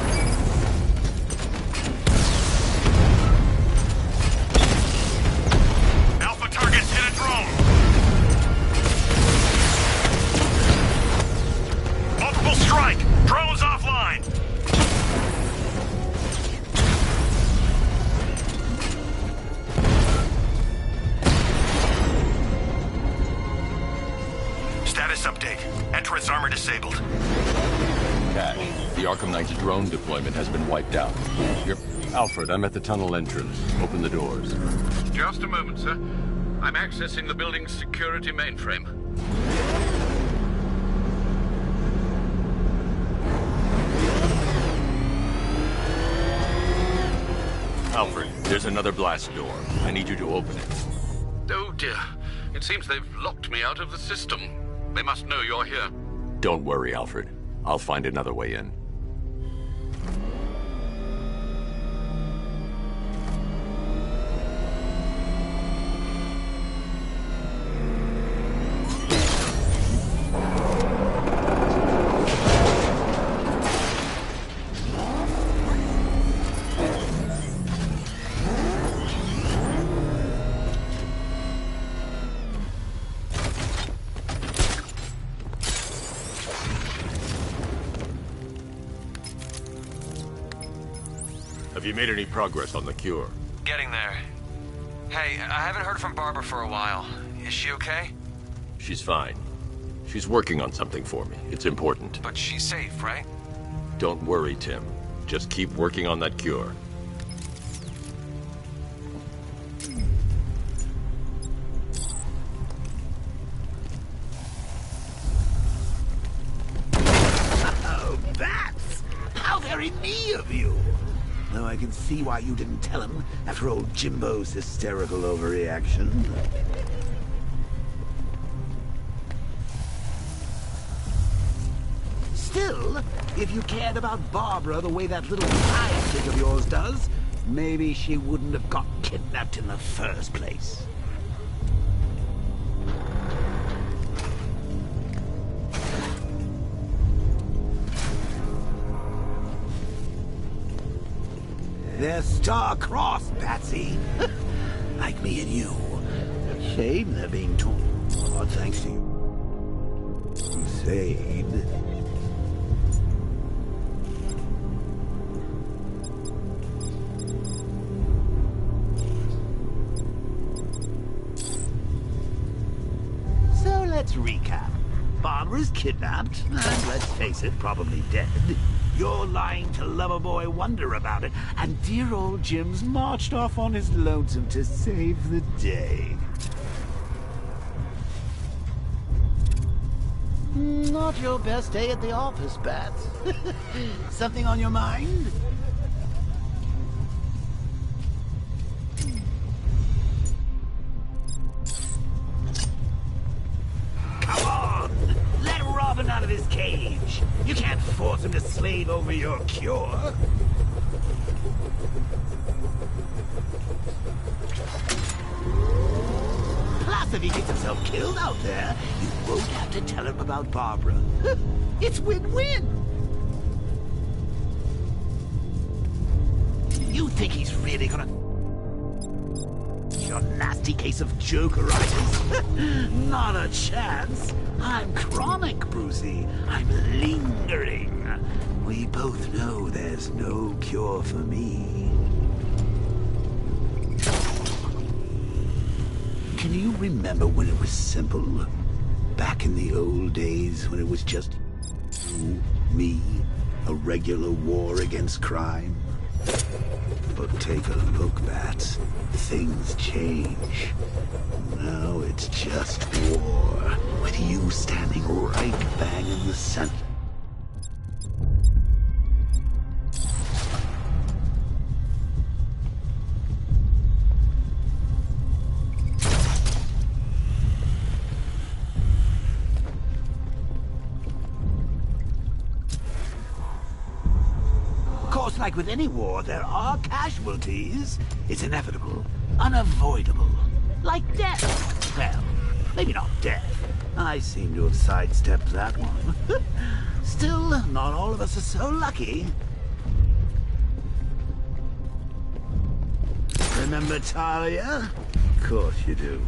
B: Alpha targets hit a drone! Multiple strike! Drone's offline! Status update. Entrance armor disabled.
I: Cash, the Arkham Knight's drone deployment has been wiped out. Alfred, I'm at the tunnel entrance. Open the doors.
D: Just a moment, sir. I'm accessing the building's security mainframe.
C: Alfred, there's another blast door. I need you to open it.
D: Oh dear. It seems they've locked me out of the system. They must know you're here.
C: Don't worry, Alfred. I'll find another way in. Have you made any progress on the cure?
R: Getting there. Hey, I haven't heard from Barbara for a while. Is she okay?
C: She's fine. She's working on something for me. It's important.
R: But she's safe, right?
C: Don't worry, Tim. Just keep working on that cure.
F: Oh, bats! How very me of you! Though I can see why you didn't tell him after old Jimbo's hysterical overreaction. Still, if you cared about Barbara the way that little sidekick of yours does, maybe she wouldn't have got kidnapped in the first place. They're star-crossed, Patsy. Like me and you. Shame they're being torn apart thanks to you. Crusade. So let's recap. Barbara's kidnapped, and let's face it, probably dead. You're lying to Loverboy Wonder about it, and dear old Jim's marched off on his lonesome to save the day. Not your best day at the office, Bats. Something on your mind? cage. You can't force him to slave over your cure. Plus, if he gets himself killed out there, you won't have to tell him about Barbara. It's win-win. You think he's really gonna... Your nasty case of jokeritis? Not a chance. I'm chronic, Brucey. I'm lingering. We both know there's no cure for me. Can you remember when it was simple? Back in the old days when it was just you, me, a regular war against crime? But take a look, Bats. Things change. Now it's just war, with you standing right bang in the center. Like with any war, there are casualties. It's inevitable, unavoidable. Like death. Well, maybe not death. I seem to have sidestepped that one. Still, not all of us are so lucky. Remember Talia? Of course you do.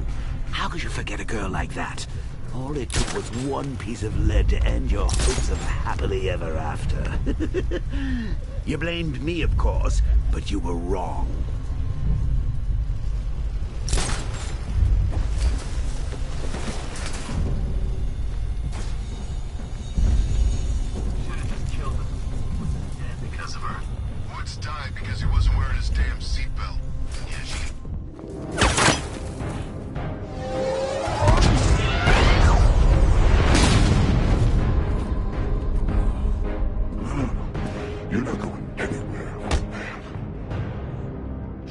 F: How could you forget a girl like that? All it took was one piece of lead to end your hopes of happily ever after. You blamed me, of course, but you were wrong.
K: Killed him. Dead because of her. Woods died because he wasn't wearing his damn seatbelt. Yeah, she...
J: You're not going anywhere, man.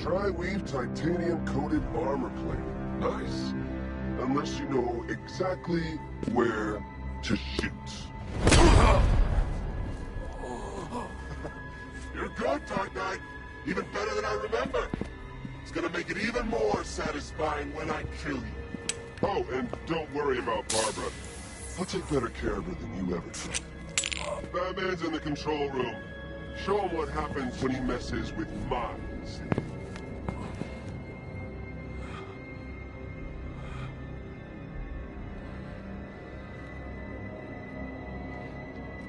J: Tri-weave titanium-coated armor plate. Nice. Unless you know exactly where to shoot. You're good, Dark Knight. Even better than I remember. It's gonna make it even more satisfying when I kill you. Oh, and don't worry about Barbara. I'll take better care of her than you ever did. Batman's in the control room. Show him what happens when he messes with minds.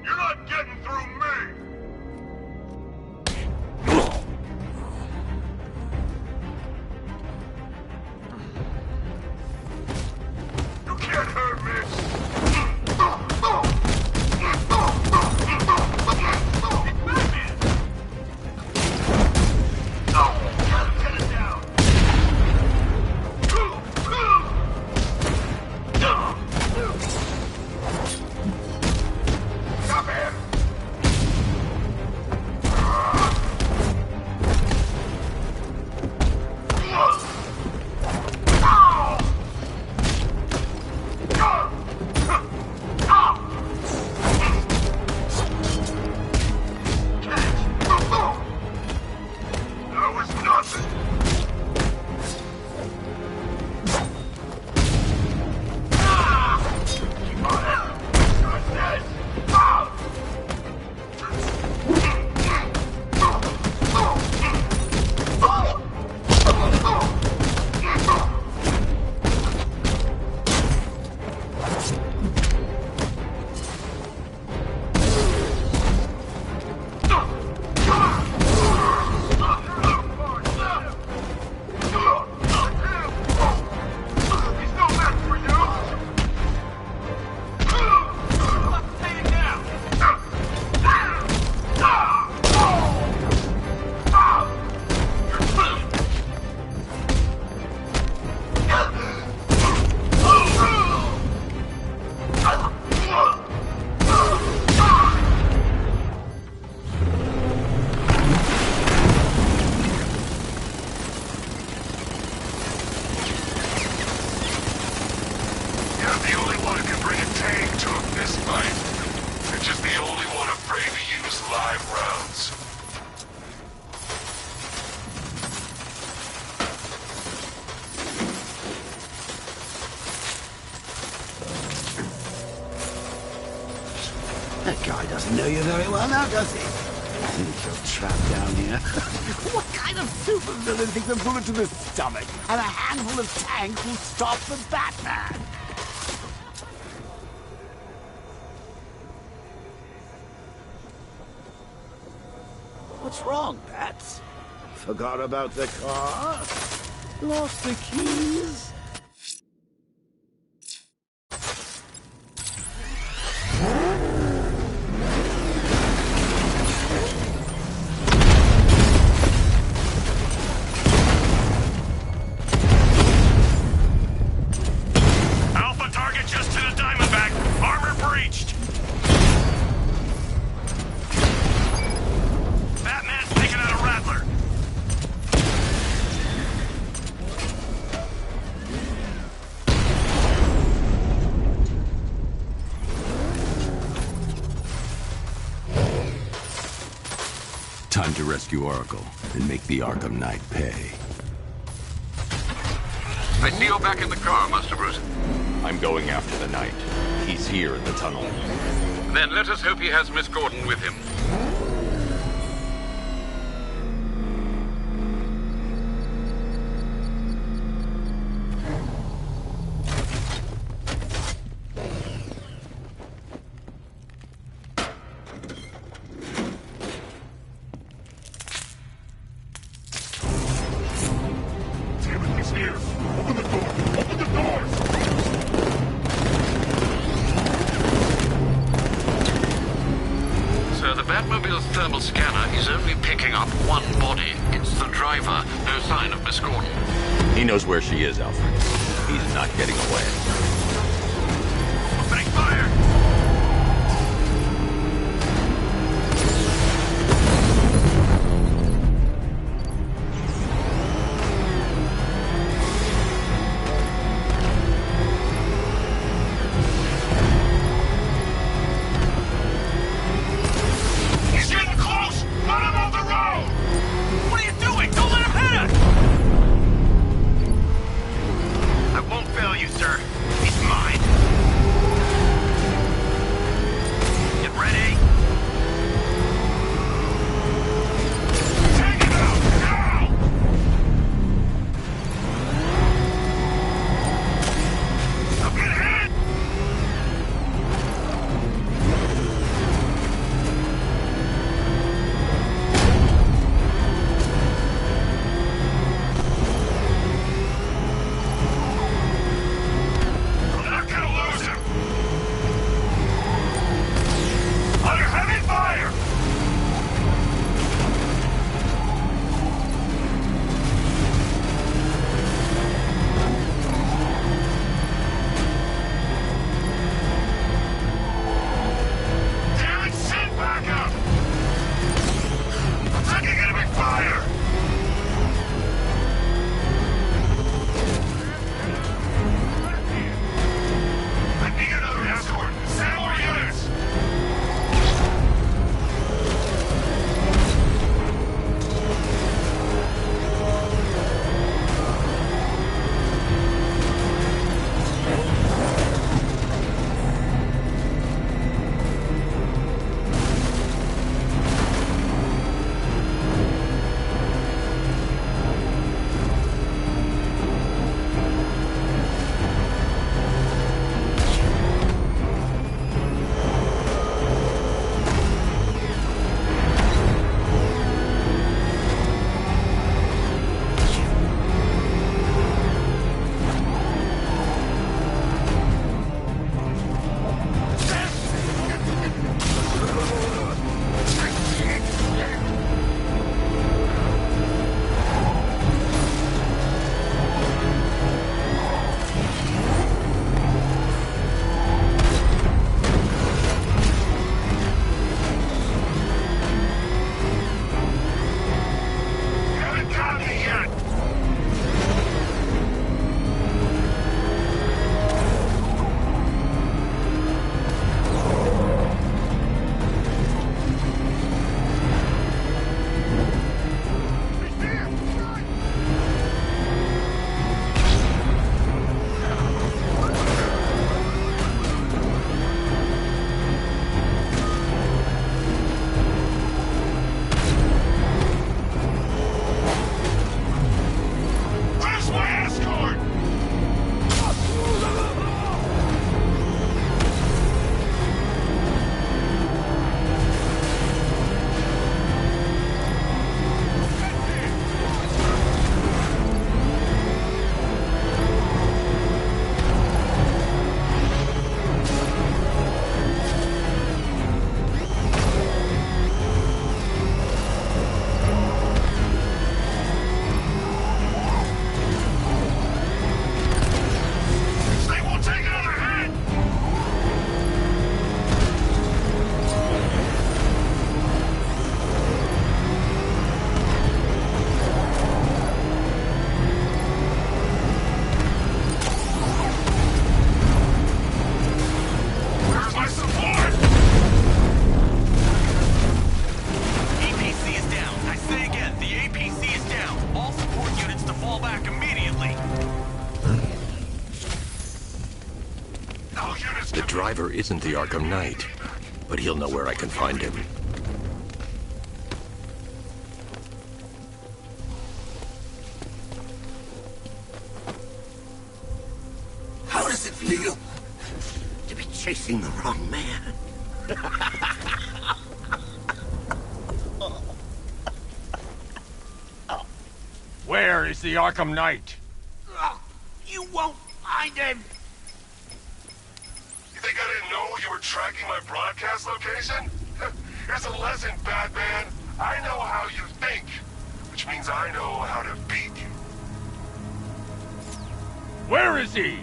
K: You're not getting through me! You can't hurt me!
B: You're just the only one afraid to use live rounds.
F: That guy doesn't know you very well now, does he? I think you're trapped down here. What kind of supervillain thinks a bullet to the stomach and a handful of tanks will stop the Batman? What's wrong, Bats? Forgot about the car? Lost the keys?
I: Time to rescue Oracle and make the Arkham Knight pay.
D: I see you're back in the car, Master Bruce.
A: I'm going after the Knight. He's here in the tunnel.
D: Then let us hope he has Miss Gordon with him. Batmobile's thermal scanner is only picking up one body. It's the driver. No sign of Miss Gordon.
A: He knows where she is, Alfred. He's not getting away.
K: Opening fire!
S: The driver isn't the Arkham Knight, but he'll know where I can find him.
F: How does it feel to be chasing the wrong man?
C: Where is the Arkham Knight?
F: You won't find him!
B: You think I didn't know you were tracking my broadcast location? Here's a lesson, Batman. I know how you think, which means I know how to beat you.
C: Where is he?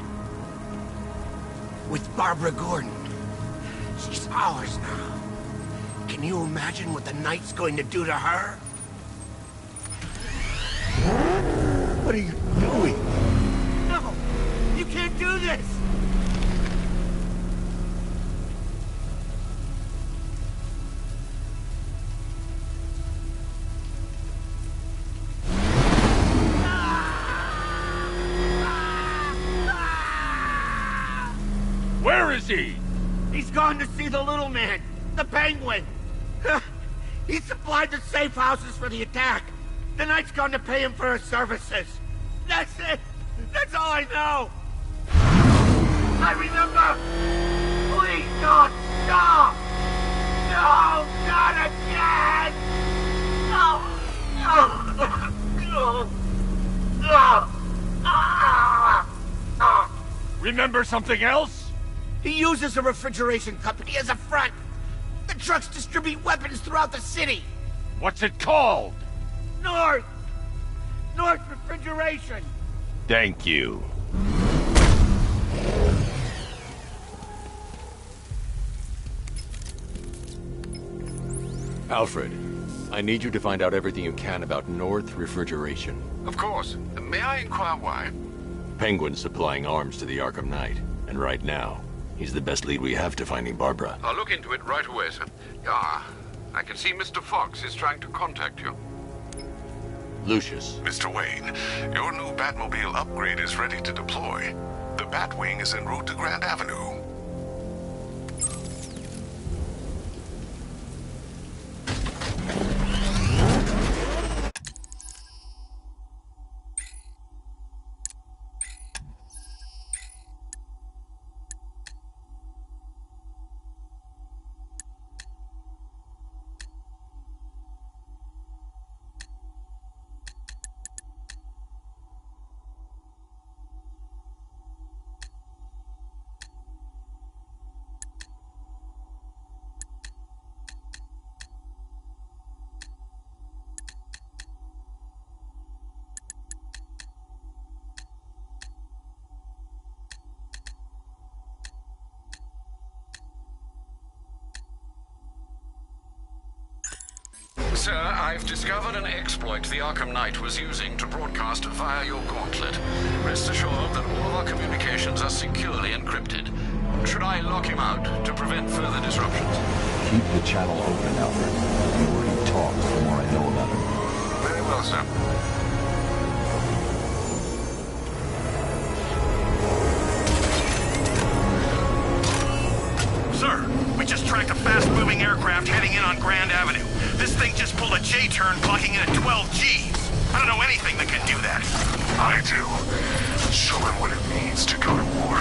F: With Barbara Gordon. She's ours now. Can you imagine what the Knight's going to do to her? What are you doing? No! You can't do this!
C: Where is he?
F: He's gone to see the little man, the Penguin. He supplied the safe houses for the attack. The Knight's gone to pay him for his services. That's it. That's all I know. I remember. Please don't stop. No, not again. No.
C: Remember something else?
F: He uses a refrigeration company as a front. The trucks distribute weapons throughout the city.
C: What's it called?
F: North Refrigeration.
C: Thank you.
A: Alfred, I need you to find out everything you can about North Refrigeration.
D: Of course. May I inquire why?
A: Penguin's supplying arms to the Arkham Knight, and right now, he's the best lead we have to finding Barbara.
D: I'll look into it right away, sir. Ah, I can see Mr. Fox is trying to contact you.
A: Lucius.
J: Mr. Wayne, your new Batmobile upgrade is ready to deploy. The Batwing is en route to Grand Avenue.
D: Sir, I've discovered an exploit the Arkham Knight was using to broadcast via your gauntlet. Rest assured that all of our communications are securely encrypted. Should I lock him out to prevent further disruptions?
I: Keep the channel open, Alfred. The more he talks, the more I know about him.
D: Very well, sir.
K: Sir, we just tracked a fast-moving aircraft heading in on Grand Avenue. This thing just pulled a J-turn, clocking in at 12 Gs. I don't know anything that can do that.
B: I do. Show him what it means to go to war.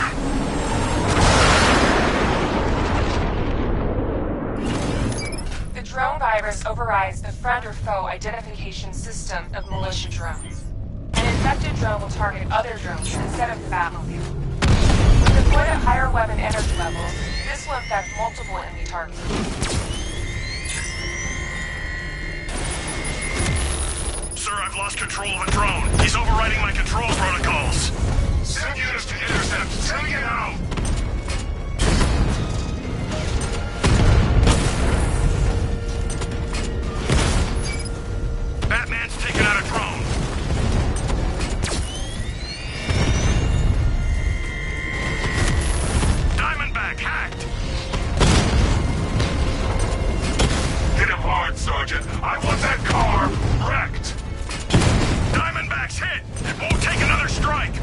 O: The drone virus overrides the friend or foe identification system of militia drones. An infected drone will target other drones instead of the Batmobile. When deployed at higher weapon energy levels, this will infect multiple enemy targets.
K: Sir, I've lost control of a drone. He's overriding my control protocols.
B: Send units to intercept. Take it out!
K: Batman's taken out a drone. Diamondback hacked.
B: Hit him hard, Sergeant. I want that car wrecked.
K: Diamondback's hit. It won't take another strike.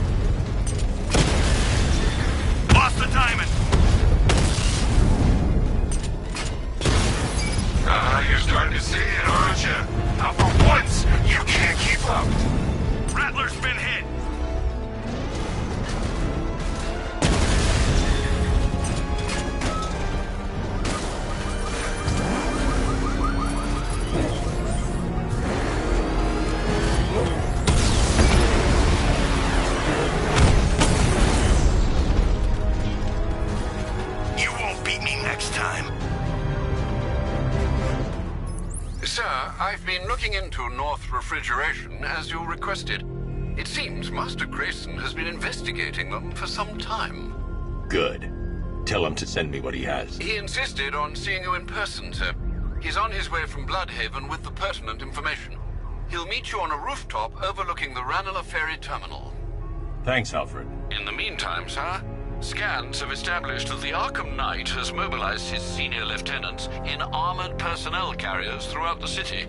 D: I've been looking into North Refrigeration as you requested. It seems Master Grayson has been investigating them for some time.
S: Good. Tell him to send me what he has.
D: He insisted on seeing you in person, sir. He's on his way from Bloodhaven with the pertinent information. He'll meet you on a rooftop overlooking the Ranelagh Ferry Terminal.
S: Thanks, Alfred.
D: In the meantime, sir, scans have established that the Arkham Knight has mobilized his senior lieutenants in armored personnel carriers throughout the city.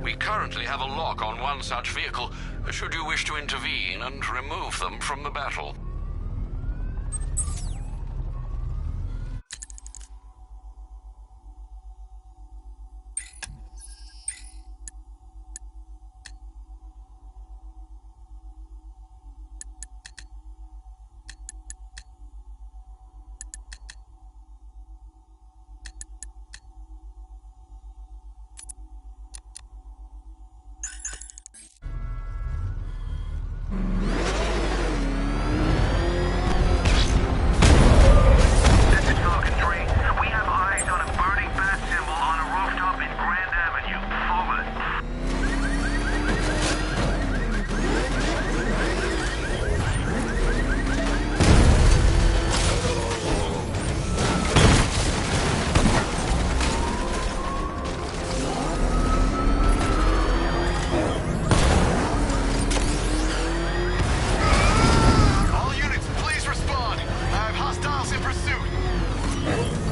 D: We currently have a lock on one such vehicle, should you wish to intervene and remove them from the battle.
K: All units, please respond. I have hostiles in pursuit.